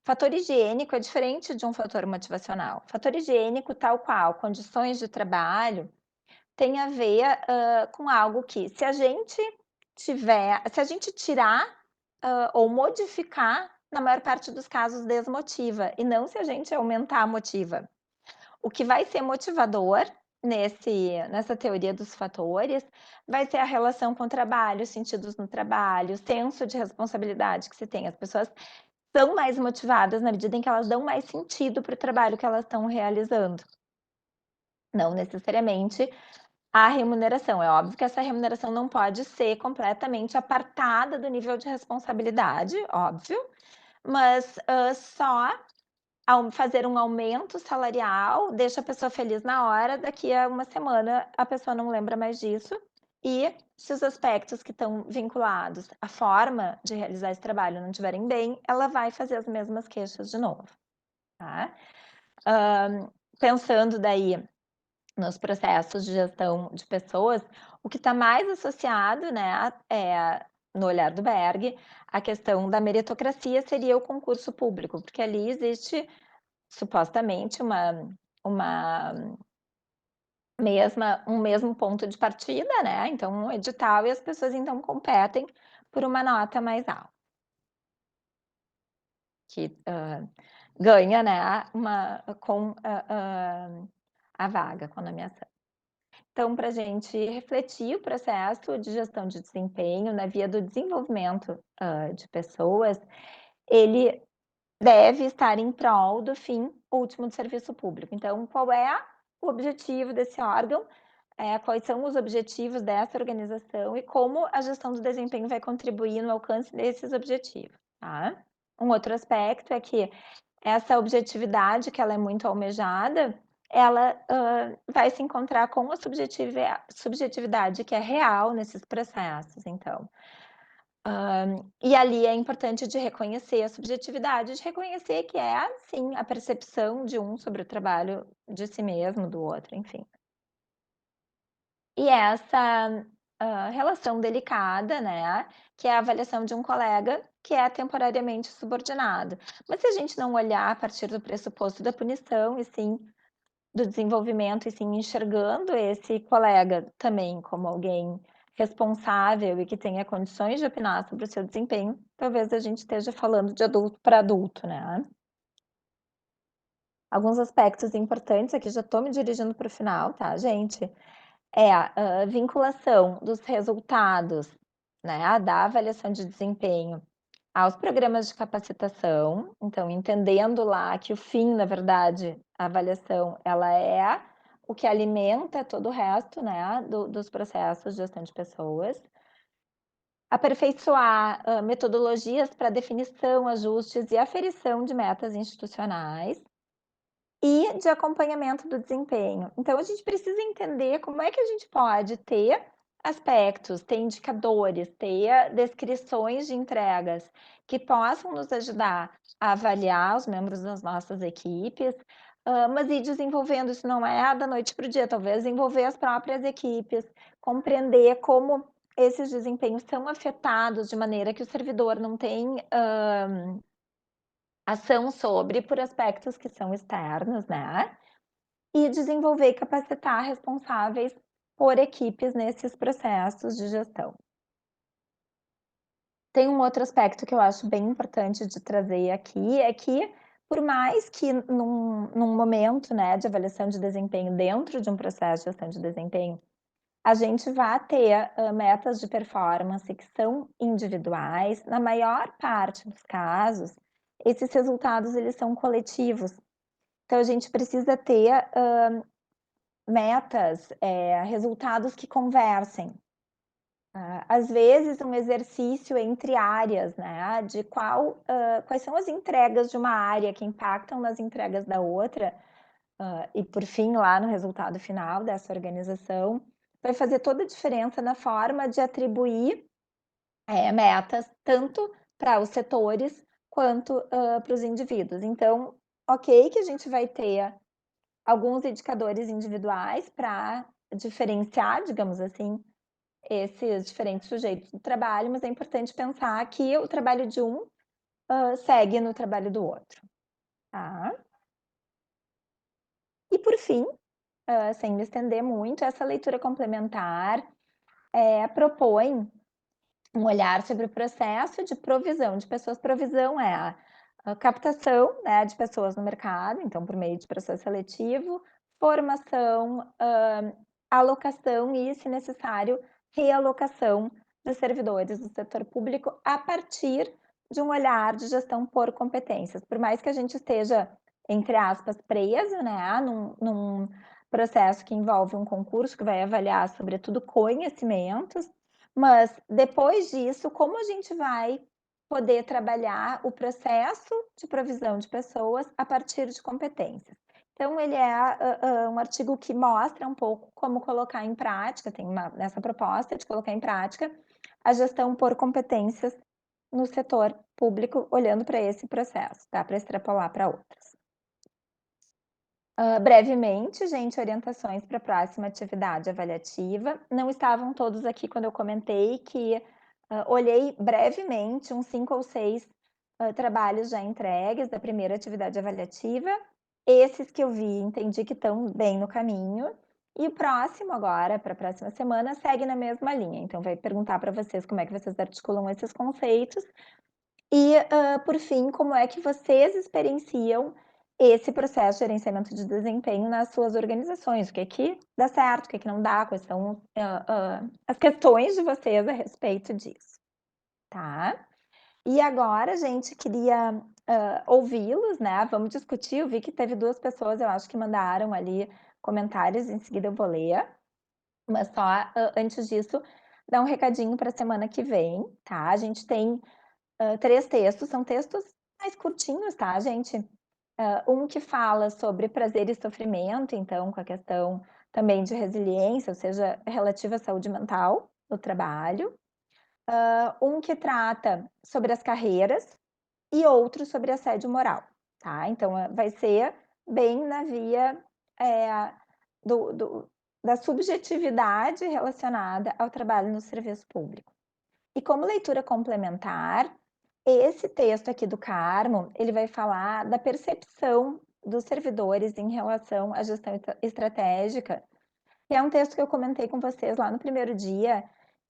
Fator higiênico é diferente de um fator motivacional. Fator higiênico, tal qual condições de trabalho, tem a ver, com algo que se a gente tirar, ou modificar, na maior parte dos casos desmotiva, e não se a gente aumentar motiva. O que vai ser motivador nessa teoria dos fatores, vai ser a relação com o trabalho, sentidos no trabalho, senso de responsabilidade que se tem. As pessoas são mais motivadas na medida em que elas dão mais sentido para o trabalho que elas estão realizando, não necessariamente a remuneração. É óbvio que essa remuneração não pode ser completamente apartada do nível de responsabilidade, óbvio, mas, só fazer um aumento salarial deixa a pessoa feliz na hora, daqui a uma semana a pessoa não lembra mais disso, e se os aspectos que estão vinculados à forma de realizar esse trabalho não estiverem bem, ela vai fazer as mesmas queixas de novo, tá. Pensando daí nos processos de gestão de pessoas, o que está mais associado, né, no olhar do Berg, a questão da meritocracia seria o concurso público, porque ali existe supostamente uma um mesmo ponto de partida, né, então um edital e as pessoas então competem por uma nota mais alta, que, ganha, né, a vaga com a nomeação. Então, para a gente refletir o processo de gestão de desempenho na via do desenvolvimento, de pessoas, ele deve estar em prol do fim último do serviço público. Então, qual é o objetivo desse órgão? Quais são os objetivos dessa organização e como a gestão do desempenho vai contribuir no alcance desses objetivos, tá? Um outro aspecto é que essa objetividade, que ela é muito almejada, ela, vai se encontrar com a subjetividade que é real nesses processos, então. E ali é importante de reconhecer a subjetividade, de reconhecer que é, sim, a percepção de um sobre o trabalho de si mesmo, do outro, enfim. E essa, relação delicada, né, que é a avaliação de um colega que é temporariamente subordinado. Mas se a gente não olhar a partir do pressuposto da punição, e sim do desenvolvimento, e sim enxergando esse colega também como alguém responsável e que tenha condições de opinar sobre o seu desempenho, talvez a gente esteja falando de adulto para adulto, né. Alguns aspectos importantes, aqui já estou me dirigindo para o final, tá, gente? A vinculação dos resultados, né, da avaliação de desempenho aos programas de capacitação, então entendendo lá que o fim, na verdade, a avaliação, ela é o que alimenta todo o resto, né, dos processos de gestão de pessoas. Aperfeiçoar, metodologias para definição, ajustes e aferição de metas institucionais e de acompanhamento do desempenho. Então a gente precisa entender como é que a gente pode ter aspectos, ter indicadores, ter descrições de entregas que possam nos ajudar a avaliar os membros das nossas equipes, mas ir desenvolvendo, isso não é da noite para o dia, talvez envolver as próprias equipes, compreender como esses desempenhos são afetados de maneira que o servidor não tem, ação sobre, por aspectos que são externos, né, e desenvolver e capacitar responsáveis por equipes nesses processos de gestão. Tem um outro aspecto que eu acho bem importante de trazer aqui, é que por mais que num momento, né, de avaliação de desempenho dentro de um processo de gestão de desempenho, a gente vá ter, metas de performance que são individuais, na maior parte dos casos, esses resultados eles são coletivos. Então a gente precisa ter, metas, resultados que conversem. Às vezes um exercício entre áreas, né, de quais são as entregas de uma área que impactam nas entregas da outra, e por fim lá no resultado final dessa organização, vai fazer toda a diferença na forma de atribuir, metas tanto para os setores quanto, para os indivíduos. Então, ok que a gente vai ter alguns indicadores individuais para diferenciar, digamos assim, esses diferentes sujeitos do trabalho, mas é importante pensar que o trabalho de um, segue no trabalho do outro, tá. E por fim, sem me estender muito, essa leitura complementar, propõe um olhar sobre o processo de provisão de pessoas. Provisão é a captação, né, de pessoas no mercado, então por meio de processo seletivo, formação, alocação e, se necessário, realocação dos servidores do setor público a partir de um olhar de gestão por competências. Por mais que a gente esteja, entre aspas, preso, né, num processo que envolve um concurso que vai avaliar, sobretudo, conhecimentos, mas depois disso, como a gente vai poder trabalhar o processo de provisão de pessoas a partir de competências. Então ele é, um artigo que mostra um pouco como colocar em prática, tem nessa proposta de colocar em prática a gestão por competências no setor público, olhando para esse processo, dá para extrapolar para outros. Brevemente, gente, orientações para a próxima atividade avaliativa. Não estavam todos aqui quando eu comentei que, olhei brevemente uns 5 ou 6, trabalhos já entregues da primeira atividade avaliativa. Esses que eu vi, entendi que estão bem no caminho. E o próximo agora, para a próxima semana, segue na mesma linha. Então vai perguntar para vocês como é que vocês articulam esses conceitos e, por fim, como é que vocês experienciam esse processo de gerenciamento de desempenho nas suas organizações? O que dá certo, o que não dá, quais são, as questões de vocês a respeito disso, tá? E agora, gente, queria, ouvi-los, né, vamos discutir. Eu vi que teve 2 pessoas, eu acho que mandaram ali comentários, em seguida eu vou ler, mas só, antes disso, dar um recadinho para a semana que vem, tá? A gente tem 3 textos, são textos mais curtinhos, tá, gente? Um que fala sobre prazer e sofrimento, então com a questão também de resiliência, ou seja, relativa à saúde mental no trabalho. Um que trata sobre as carreiras e outro sobre assédio moral, tá? Então, vai ser bem na via, eh, do da subjetividade relacionada ao trabalho no serviço público. E como leitura complementar, esse texto aqui do Carmo, ele vai falar da percepção dos servidores em relação à gestão estratégica, que é um texto que eu comentei com vocês lá no primeiro dia,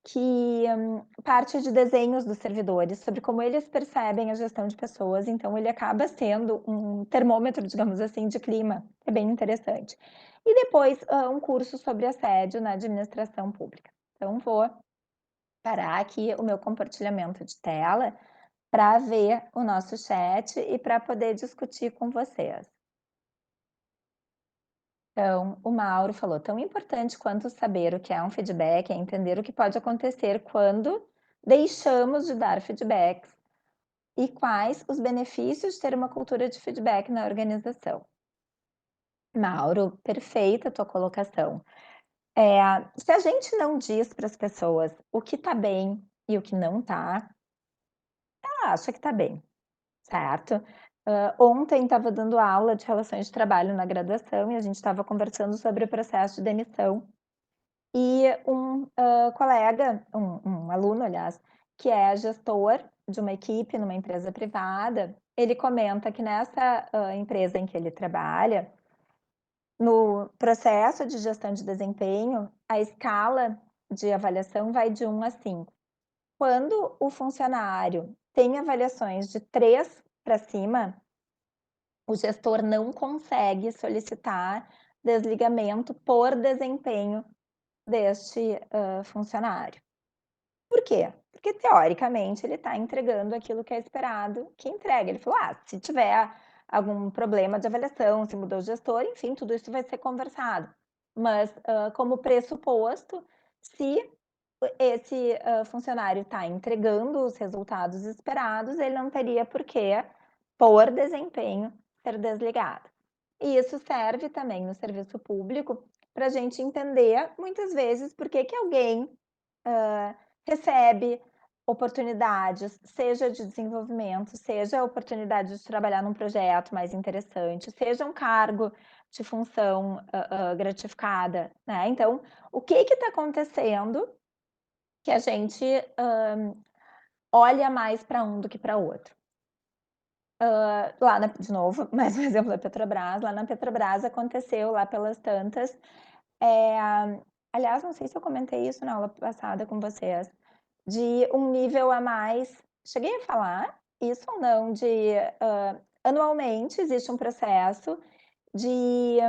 que parte de desenhos dos servidores, sobre como eles percebem a gestão de pessoas, então ele acaba sendo um termômetro, digamos assim, de clima, é bem interessante. E depois, um curso sobre assédio na administração pública. Então vou parar aqui o meu compartilhamento de tela para ver o nosso chat e para poder discutir com vocês. Então, o Mauro falou: "Tão importante quanto saber o que é um feedback é entender o que pode acontecer quando deixamos de dar feedbacks e quais os benefícios de ter uma cultura de feedback na organização. Mauro, perfeita a tua colocação. Se a gente não diz para as pessoas o que está bem e o que não está, ela acha que está bem, certo? Ontem estava dando aula de relações de trabalho na graduação e a gente estava conversando sobre o processo de demissão. E um, colega, um aluno aliás, que é gestor de uma equipe numa empresa privada, ele comenta que nessa, empresa em que ele trabalha, no processo de gestão de desempenho, a escala de avaliação vai de 1 a 5. Quando o funcionário tem avaliações de 3 para cima, o gestor não consegue solicitar desligamento por desempenho deste, funcionário. Por quê? Porque teoricamente ele está entregando aquilo que é esperado que entregue. Ele falou: "Ah, se tiver algum problema de avaliação, se mudou o gestor, enfim, tudo isso vai ser conversado". Mas, como pressuposto, se esse, funcionário está entregando os resultados esperados, ele não teria por que, por desempenho, ser desligado. E isso serve também no serviço público para a gente entender, muitas vezes, por que que alguém recebe oportunidades, seja de desenvolvimento, seja a oportunidade de trabalhar num projeto mais interessante, seja um cargo de função, gratificada, né. Então, o que está acontecendo que a gente, olha mais para um do que para outro? Lá na de novo, mais um exemplo da Petrobras, lá na Petrobras aconteceu lá pelas tantas, eh, aliás, não sei se eu comentei isso na aula passada com vocês, de um nível a mais, cheguei a falar isso ou não? Anualmente existe um processo de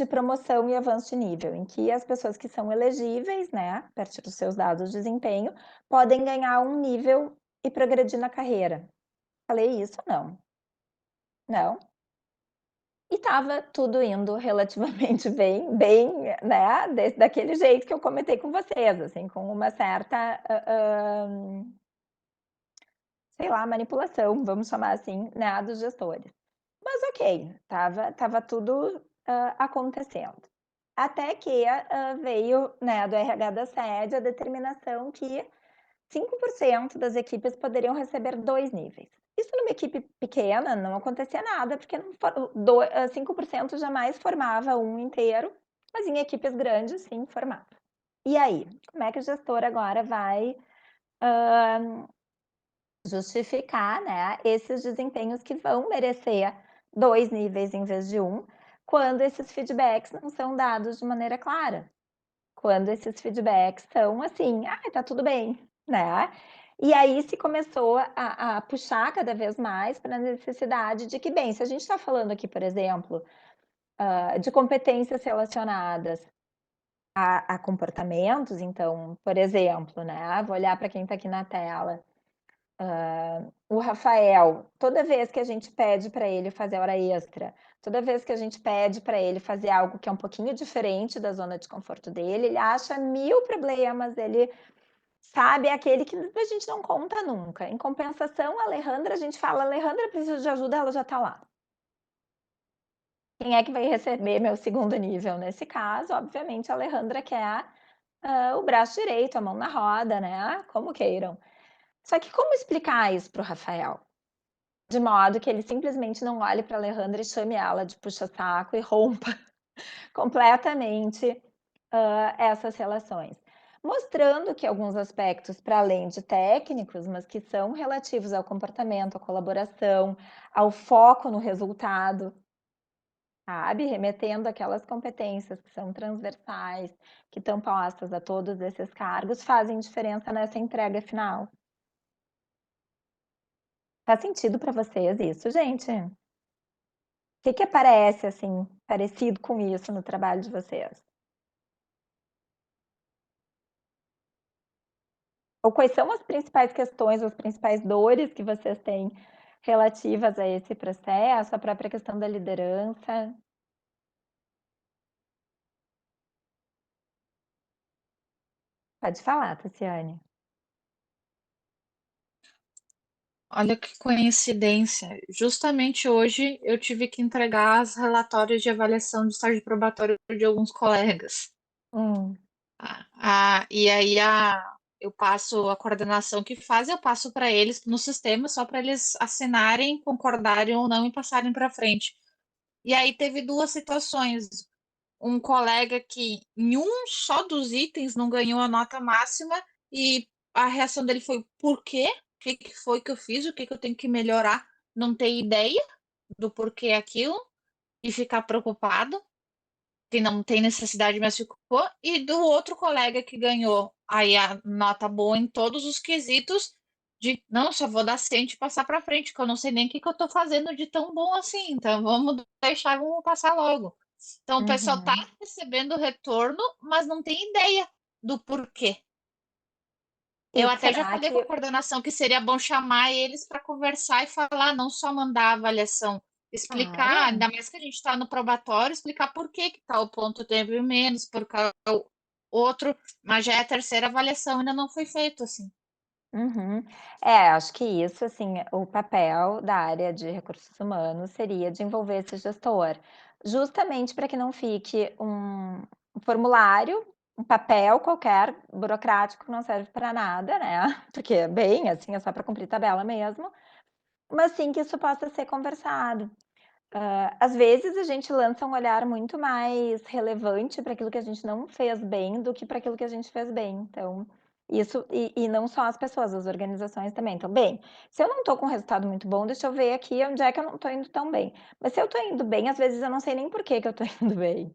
promoção e avanço de nível, em que as pessoas que são elegíveis, né, a partir dos seus dados de desempenho, podem ganhar um nível e progredir na carreira. Falei isso ou não? Não? E estava tudo indo relativamente bem, né, daquele jeito que eu comentei com vocês, assim, com uma certa, sei lá, manipulação, vamos chamar assim, né, dos gestores. Mas ok, estava tudo, acontecendo. Até que, veio, né, do RH da sede a determinação que 5% das equipes poderiam receber 2 níveis. Isso numa equipe pequena não acontecia nada, porque não for 5% jamais formava um inteiro, mas em equipes grandes sim formava. E aí, como é que o gestor agora vai, justificar, né, esses desempenhos que vão merecer 2 níveis em vez de um, quando esses feedbacks não são dados de maneira clara, quando esses feedbacks são assim: "Ah, tá tudo bem", né. E aí se começou a puxar cada vez mais para a necessidade de que, bem, se a gente está falando aqui, por exemplo, de competências relacionadas a comportamentos, então, por exemplo, né, vou olhar para quem está aqui na tela. O Rafael, toda vez que a gente pede para ele fazer hora extra, toda vez que a gente pede para ele fazer algo que é um pouquinho diferente da zona de conforto dele, ele acha 1000 problemas, ele sabe, é aquele que a gente não conta nunca. Em compensação, a Alejandra, a gente fala: "Alejandra precisa de ajuda", ela já está lá. Quem é que vai receber meu segundo nível? Nesse caso, obviamente, a Alejandra quer, o braço direito, a mão na roda, né, como queiram. Só que como explicar isso para o Rafael? De modo que ele simplesmente não olhe para a Alejandra e chame ela de puxa-saco e rompa completamente, essas relações. Mostrando que alguns aspectos, para além de técnicos, mas que são relativos ao comportamento, à colaboração, ao foco no resultado, sabe, remetendo àquelas competências que são transversais, que estão postas a todos esses cargos, fazem diferença nessa entrega final. Faz sentido para vocês isso, gente? Que aparece, assim, parecido com isso no trabalho de vocês? Ou quais são as principais questões, as principais dores que vocês têm relativas a esse processo, a própria questão da liderança? Pode falar, Tassiane. Olha que coincidência. Justamente hoje eu tive que entregar os relatórios de avaliação de estágio probatório de alguns colegas. Hum, E aí eu passo a coordenação que faz, eu passo para eles no sistema, só para eles assinarem, concordarem ou não e passarem para frente. E aí teve duas situações. Um colega que em um só dos itens não ganhou a nota máxima e a reação dele foi: por quê? O que que foi que eu fiz? O que que eu tenho que melhorar? Não ter ideia do porquê aquilo e ficar preocupado, que não tem necessidade, mas ficou. E do outro colega que ganhou aí a nota boa em todos os quesitos, de não, só vou dar 100 e passar para frente, que eu não sei nem o que que eu estou fazendo de tão bom assim, então vamos deixar, vamos passar logo. Então o pessoal está uhum. recebendo retorno, mas não tem ideia do porquê. E Eu até já será falei com a que coordenação que seria bom chamar eles para conversar e falar, não só mandar a avaliação, explicar, claro. ainda mais que a gente está no probatório, explicar por que que tal ponto teve menos, por qual outro, mas já é a terceira avaliação, ainda não foi feito assim. Uhum. É, acho que isso, assim, o papel da área de recursos humanos seria de envolver esse gestor, justamente para que não fique um formulário, um papel qualquer, burocrático, que não serve para nada, né, porque é bem assim, é só para cumprir tabela mesmo, mas sim que isso possa ser conversado. Às vezes a gente lança um olhar muito mais relevante para aquilo que a gente não fez bem, do que para aquilo que a gente fez bem. Então, isso e não só as pessoas, as organizações também. Então, bem, se eu não estou com um resultado muito bom, deixa eu ver aqui onde é que eu não estou indo tão bem. Mas se eu estou indo bem, às vezes eu não sei nem por que que eu estou indo bem.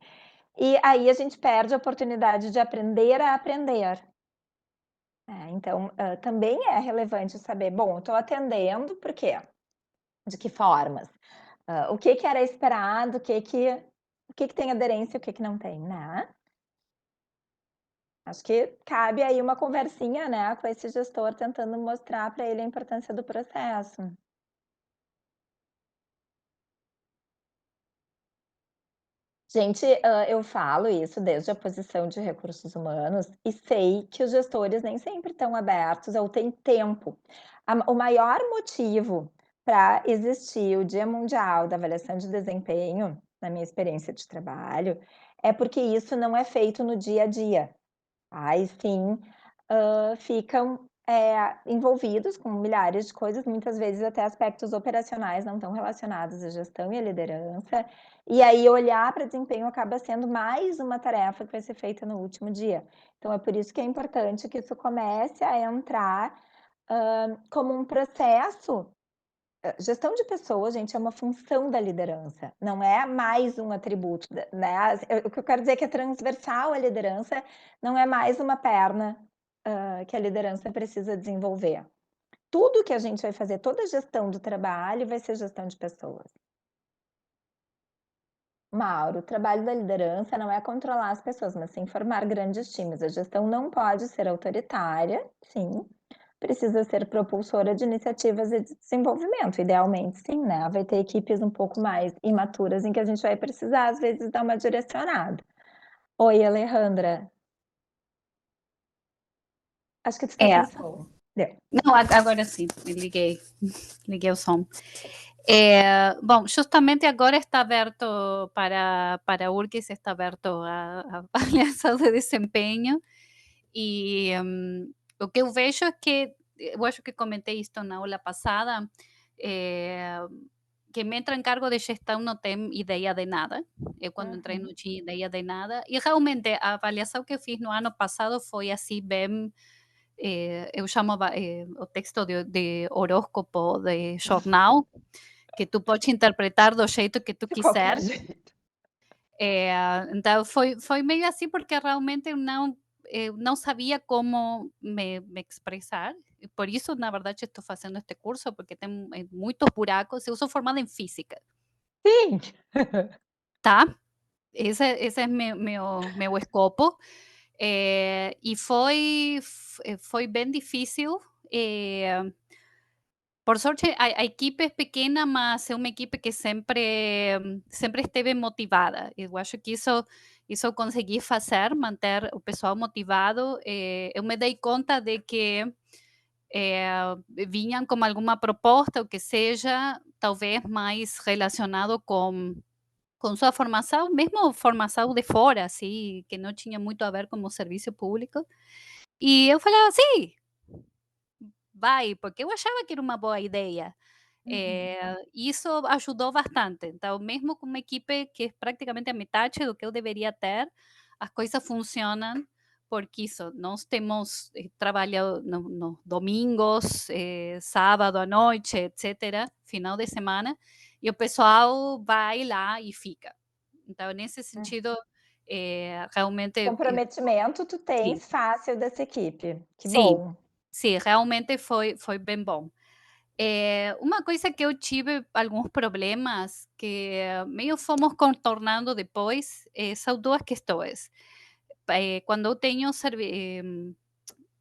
E aí a gente perde a oportunidade de aprender a aprender. Então, também é relevante saber: "Bom, eu estou atendendo por quê? De que formas? O que que era esperado, o que que tem aderência, o que que não tem, né. Acho que cabe aí uma conversinha, né, com esse gestor tentando mostrar para ele a importância do processo. Gente, eu falo isso desde a posição de recursos humanos e sei que os gestores nem sempre estão abertos ou têm tempo. O maior motivo para existir o Dia Mundial da Avaliação de Desempenho, na minha experiência de trabalho, é porque isso não é feito no dia a dia. Aí sim, ficam, envolvidos com milhares de coisas, muitas vezes até aspectos operacionais não estão relacionados à gestão e à liderança, e aí olhar para desempenho acaba sendo mais uma tarefa que vai ser feita no último dia. Então é por isso que é importante que isso comece a entrar, como um processo. Gestão de pessoas, gente, é uma função da liderança, não é mais um atributo da, né, o que eu quero dizer é que é transversal à liderança, não é mais uma perna, que a liderança precisa desenvolver. Tudo que a gente vai fazer, toda a gestão do trabalho vai ser gestão de pessoas. Mauro, o trabalho da liderança não é controlar as pessoas, mas sim formar grandes times. A gestão não pode ser autoritária, sim, precisa ser propulsora de iniciativas e de desenvolvimento, idealmente sim, né, vai ter equipes um pouco mais imaturas em que a gente vai precisar, às vezes, dar uma direcionada. Oi, Alejandra, acho que tu tá É, sem som. Deu. não, agora sim, me liguei, liguei o som. Bom, justamente agora está aberto para URGS, está aberto a avaliação de desempenho e o que eu vejo é que, eu acho que comentei isto na aula passada, eh, que me entra em cargo de gestão não tem ideia de nada. Eu quando entrei Uhum. não tinha ideia de nada e realmente a avaliação que eu fiz no ano passado foi assim bem eu chamo o texto de horóscopo de jornal, que tu pode interpretar do jeito que tu De quiser. qualquer jeito. Eh, então foi meio assim, porque realmente eu não sabia como me expressar, e por isso, na verdade, estou fazendo este curso, porque tem muitos buracos. Eu sou formada em física, Sim. tá? Esse é meu escopo. E foi bem difícil. eh, Por sorte, a equipe é pequena, mas é uma equipe que sempre esteve motivada. Eu acho que isso eu consegui fazer, manter o pessoal motivado. Eu me dei conta de que vinham com alguma proposta, o que seja, talvez mais relacionado com sua formação, mesmo formação de fora, assim, que não tinha muito a ver com o serviço público. E eu falava, sim, vai, porque eu achava que era uma boa ideia. Isso ajudou bastante. Então, mesmo com uma equipe que é praticamente a metade do que eu deveria ter, as coisas funcionam porque isso, nós temos trabalho nos domingos, sábado à noite, etc., final de semana, e o pessoal vai lá e fica. Então, nesse sentido, realmente, Comprometimento tu sim, tens fácil dessa equipe. Que sim, bom. sim, realmente foi bem bom. Uma coisa que eu tive alguns problemas que meio fomos contornando depois, são duas questões. Quando eu tenho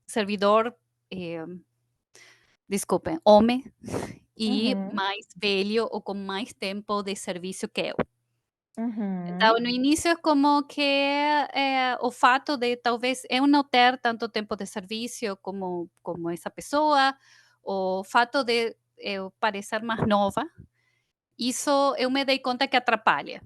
servidor, eh, desculpem, homem e Uhum, mais velho ou com mais tempo de serviço que eu. Então, uhum, no início é como que o fato de talvez eu não ter tanto tempo de serviço como essa pessoa, o fato de eu parecer mais nova, isso eu me dei conta que atrapalha.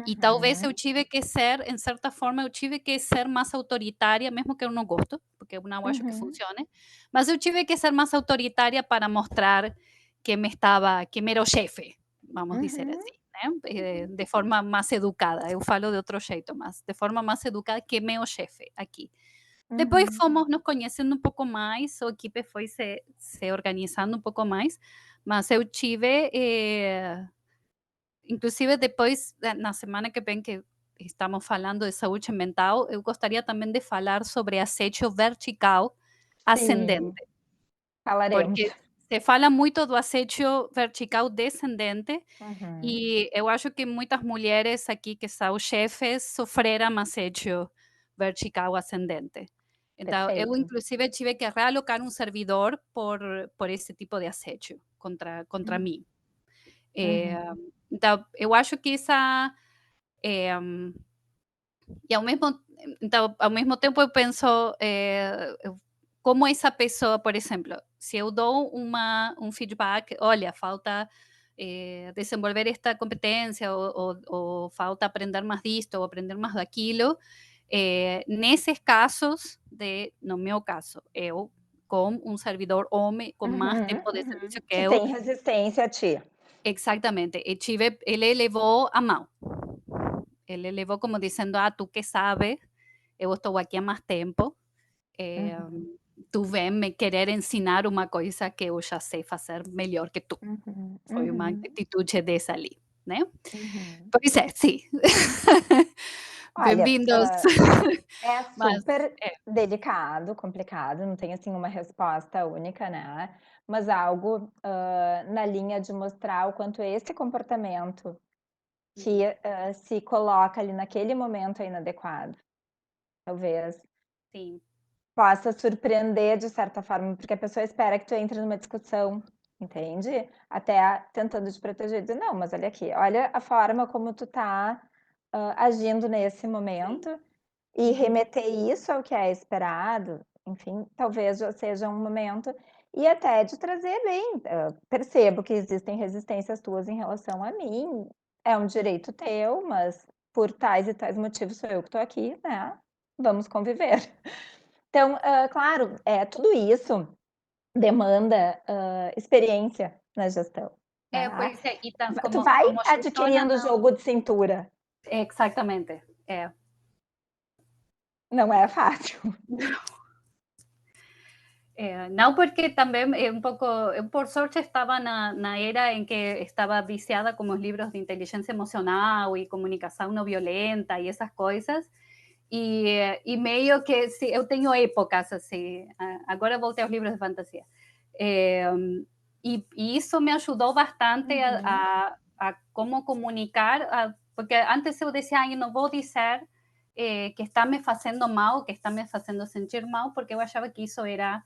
E talvez eu uhum, tive que ser, em certa forma, eu tive que ser mais autoritária, mesmo que eu não gosto, porque eu não acho que uhum, funcione, mas eu tive que ser mais autoritária para mostrar que me era o chefe, vamos dizer uhum, assim, né? De forma mais educada. Eu falo de outro jeito, mas de forma mais educada que meu chefe aqui. Depois uhum. fomos nos conhecendo um pouco mais, a equipe foi se organizando um pouco mais, mas eu tive inclusive depois, na semana que vem que estamos falando de saúde mental, eu gostaria também de falar sobre assédio vertical Sim, ascendente, falaremos. porque se fala muito do assédio vertical descendente Uhum, e eu acho que muitas mulheres aqui que são chefes sofreram assédio vertical ascendente. Então, eu perfeito. inclusive tive que realocar um servidor por esse tipo de assédio contra Uhum, mim. Eh, uhum, então, eu acho que essa eh, e ao mesmo tempo eu penso, como essa pessoa, por exemplo, se eu dou um feedback, olha, falta desenvolver esta competência, ou falta aprender mais disto, ou aprender mais daquilo, nesses casos, no meu caso, eu com um servidor homem com mais uhum, tempo de uhum. serviço que Que eu, tem resistência a ti. exatamente, ele levou a mão. Ele levou como dizendo: "Ah, tu que sabes, eu estou aqui há mais tempo, eh, Uhum, tu vem me querer ensinar uma coisa que eu já sei fazer melhor que tu". uhum, Foi uma uhum, atitude dessa ali, né. uhum. Pois é, sim. Olha, Bem-vindos. é Mas super é, delicado, complicado, não tem, assim, uma resposta única, né, mas algo, na linha de mostrar o quanto esse comportamento que, uhum, se coloca ali naquele momento é inadequado. Talvez sim, possa surpreender de certa forma, porque a pessoa espera que tu entre numa discussão, entende? Até tentando te proteger, dizer: "Não, mas olha aqui, olha a forma como tu tá, agindo nesse sim. momento", e Uhum. remeter isso ao que é esperado, enfim, talvez já seja um momento e até de trazer bem, percebo que existem resistências tuas em relação a mim, é um direito teu, mas por tais e tais motivos sou eu que estou aqui, né, vamos conviver. Então, claro, tudo isso demanda, experiência na gestão, É, né. pois é, e Tu como vai gestora adquirindo não, jogo de cintura, exatamente, é. não é fácil. Não, porque também é um pouco, eu por sorte estava na era em que estava viciada com os livros de inteligência emocional e comunicação não violenta e essas coisas, e meio que se, eu tenho épocas assim, agora voltei aos livros de fantasia, Eh, e isso me ajudou bastante Uhum, a como comunicar, porque antes eu decía: "Ai, eu não vou dizer que está me fazendo mal, que está me fazendo sentir mal", porque eu achava que isso era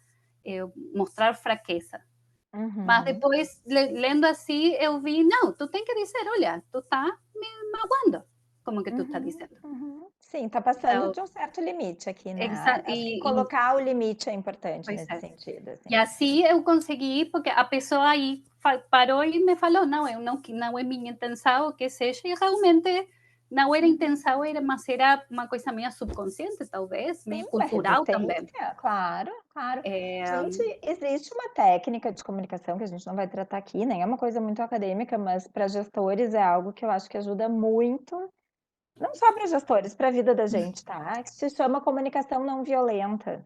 mostrar fraqueza. Mas uhum, depois, lendo assim, eu vi, não, tu tem que dizer, olha, tu está me magoando, como que tu está uhum, dizendo. uhum. Sim, tá passando Então, de um certo limite aqui, exa né. Acho que colocar o limite é importante pois nesse é. sentido, E assim. assim eu consegui, porque a pessoa aí parou e me falou: não, eu não, não é minha intenção, o que seja, e realmente não era intenção, era, mas era uma coisa minha subconsciente, talvez, meio Sim, a cultural também. resistência, claro, claro. É, Gente, existe uma técnica de comunicação que a gente não vai tratar aqui, nem é uma coisa muito acadêmica, mas para gestores é algo que eu acho que ajuda muito, não só para gestores, para a vida da gente, tá, que se chama comunicação não violenta.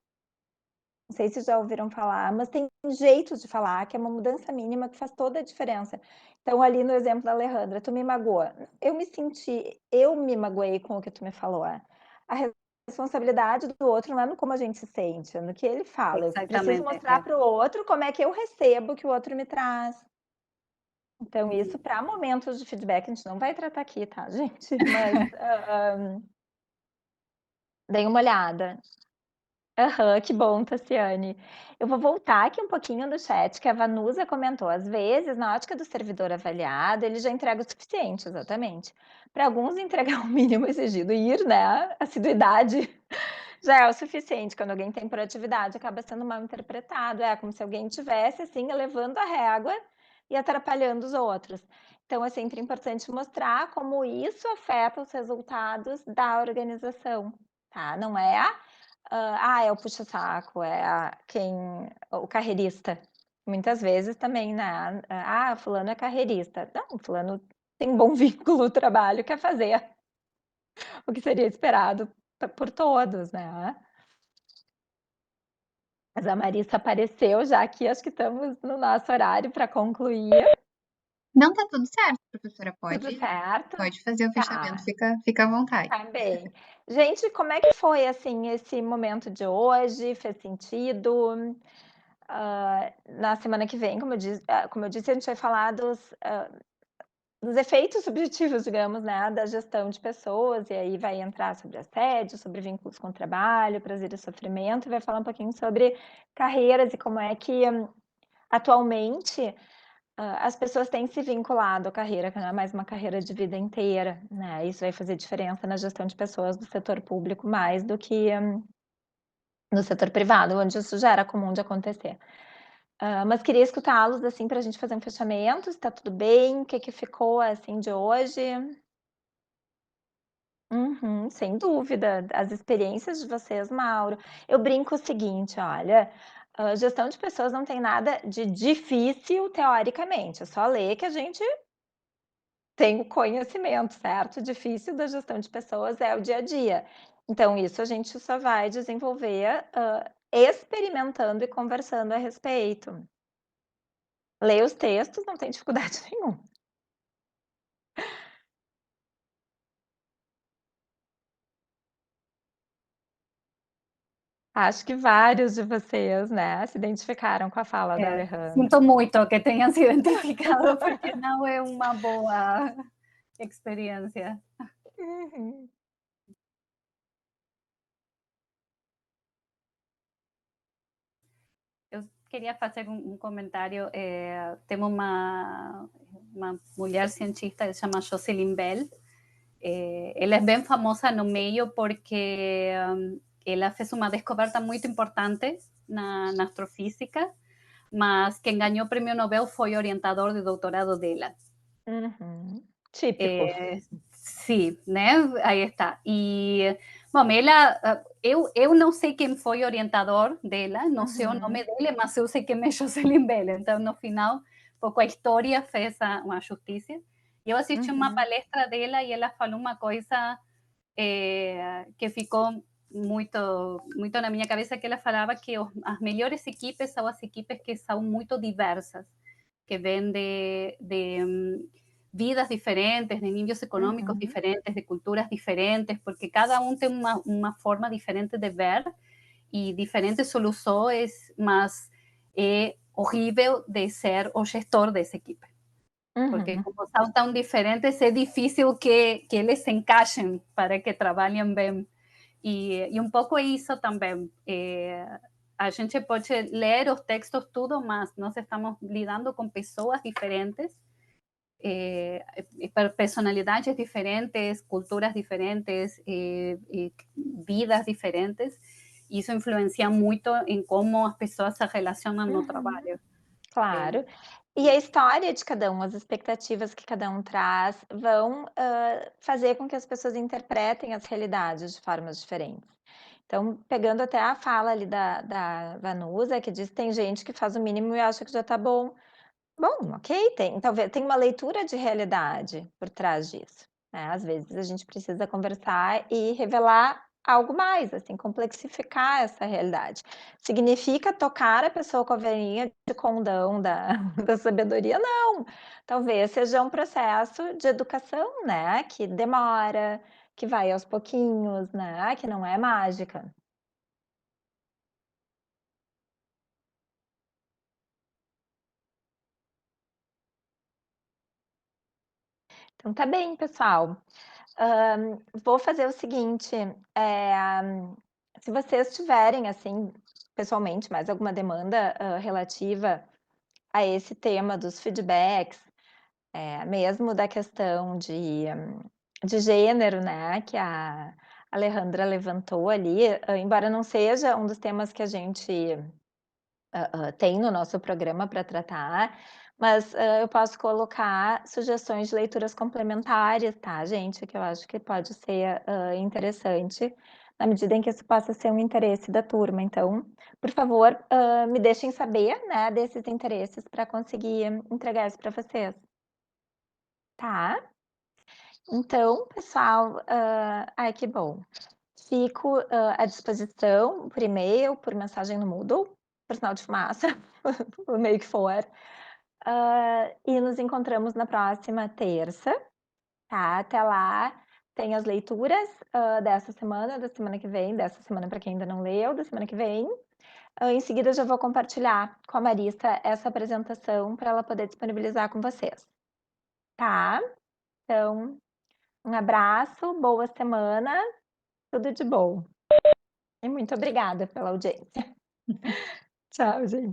Não sei se já ouviram falar, mas tem jeitos de falar que é uma mudança mínima que faz toda a diferença. Então, ali no exemplo da Alejandra, tu me magoou. Eu me magoei com o que tu me falou. A responsabilidade do outro não é no como a gente se sente, é no que ele fala. Eu preciso exatamente. mostrar para o outro como é que eu recebo o que o outro me traz. Então, isso para momentos de feedback, a gente não vai tratar aqui, tá, gente? Mas deem uma olhada. Aham, que bom, Tassiane. Eu vou voltar aqui um pouquinho no chat, que a Vanusa comentou. Às vezes, na ótica do servidor avaliado, ele já entrega o suficiente, exatamente. Para alguns, entregar o mínimo exigido e ir, né? Assiduidade já é o suficiente. Quando alguém tem proatividade, acaba sendo mal interpretado. É como se alguém tivesse, assim, elevando a régua e atrapalhando os outros. Então, é sempre importante mostrar como isso afeta os resultados da organização, tá? Não é é o puxa-saco, o carreirista. Muitas vezes também, né, fulano é carreirista. Não, fulano tem um bom vínculo no trabalho, quer fazer o que seria esperado por todos, né. Mas a Marissa apareceu já aqui, acho que estamos no nosso horário para concluir. Não, tá tudo certo, professora, Tudo certo? pode fazer o fechamento, Tá, fica à vontade. tá bem. Gente, como é que foi, assim, esse momento de hoje? Fez sentido? Na semana que vem, como eu disse, a gente vai falar dos efeitos subjetivos, digamos, né, da gestão de pessoas, e aí vai entrar sobre assédio, sobre vínculos com o trabalho, prazer e sofrimento, e vai falar um pouquinho sobre carreiras e como é que, atualmente, as pessoas têm se vinculado à carreira, que não é mais uma carreira de vida inteira, né, isso vai fazer diferença na gestão de pessoas do setor público mais do que no setor privado, onde isso já era comum de acontecer. Mas queria escutá-los, assim, para a gente fazer um fechamento, se tá tudo bem, o que ficou, assim, de hoje. Uhum, sem dúvida, as experiências de vocês, Mauro. Eu brinco o seguinte, olha, gestão de pessoas não tem nada de difícil teoricamente, é só ler que a gente tem o conhecimento, certo? Difícil da gestão de pessoas é o dia a dia. Então isso a gente só vai desenvolver, experimentando e conversando a respeito. Ler os textos não tem dificuldade nenhuma. Acho que vários de vocês, né, se identificaram com a fala da Alejandra. Sinto muito que tenham se identificado, porque não é uma boa experiência. Uhum. Eu queria fazer um comentário. Temos uma mulher cientista que se chama Jocelyn Bell. Ela é bem famosa no meio porque ela fez uma descoberta muito importante na astrofísica, mas quem ganhou o prêmio Nobel foi o orientador de doutorado dela. Uhum. Típico. Sim, né? Aí está. E, bom, ela, eu não sei quem foi o orientador dela, não sei o nome dele, mas eu sei que é Jocelyn Bell. Então, no final, um pouco a história fez uma justiça. Eu assisti uma palestra dela e ela falou uma coisa que ficou muito na minha cabeça, que ela falava que as melhores equipes são as equipes que são muito diversas, que vêm de vidas diferentes, de níveis econômicos diferentes, de culturas diferentes, porque cada um tem uma forma diferente de ver e diferentes soluções, mas é horrível de ser o gestor dessa equipe. Porque Uhum. como são tão diferentes, é difícil que eles se encaixem para que trabalhem bem. E um pouco isso também. A gente pode ler os textos tudo, mas nós estamos lidando com pessoas diferentes personalidades diferentes, culturas diferentes, vidas diferentes, e isso influencia muito em como as pessoas se relacionam no trabalho. Claro. E a história de cada um, as expectativas que cada um traz, vão, fazer com que as pessoas interpretem as realidades de formas diferentes. Então, pegando até a fala ali da Vanusa, que diz que tem gente que faz o mínimo e acha que já está bom. Bom, ok, talvez tem uma leitura de realidade por trás disso, né. Às vezes a gente precisa conversar e revelar algo mais, assim, complexificar essa realidade. Significa tocar a pessoa com a varinha de condão da da sabedoria? Não, talvez seja um processo de educação, né, que demora, que vai aos pouquinhos, né, que não é mágica. Então tá bem, pessoal. Vou fazer o seguinte, se vocês tiverem, assim, pessoalmente, mais alguma demanda, relativa a esse tema dos feedbacks, mesmo da questão de gênero, né, que a Alejandra levantou ali, embora não seja um dos temas que a gente tem no nosso programa para tratar, mas, eu posso colocar sugestões de leituras complementares, tá, gente, que eu acho que pode ser, interessante, na medida em que isso possa ser um interesse da turma. Então, por favor, me deixem saber, né, desses interesses para conseguir entregar isso para vocês. Tá? Então, pessoal, ai, que bom. Fico, à disposição por e-mail, por mensagem no Moodle, por sinal de fumaça, o meio que for. E nos encontramos na próxima terça, tá? Até lá, tem as leituras, dessa semana, da semana que vem, dessa semana para quem ainda não leu, da semana que vem. Em seguida, já vou compartilhar com a Marissa essa apresentação para ela poder disponibilizar com vocês, tá? Então, um abraço, boa semana, tudo de bom. E muito obrigada pela audiência. Tchau, gente.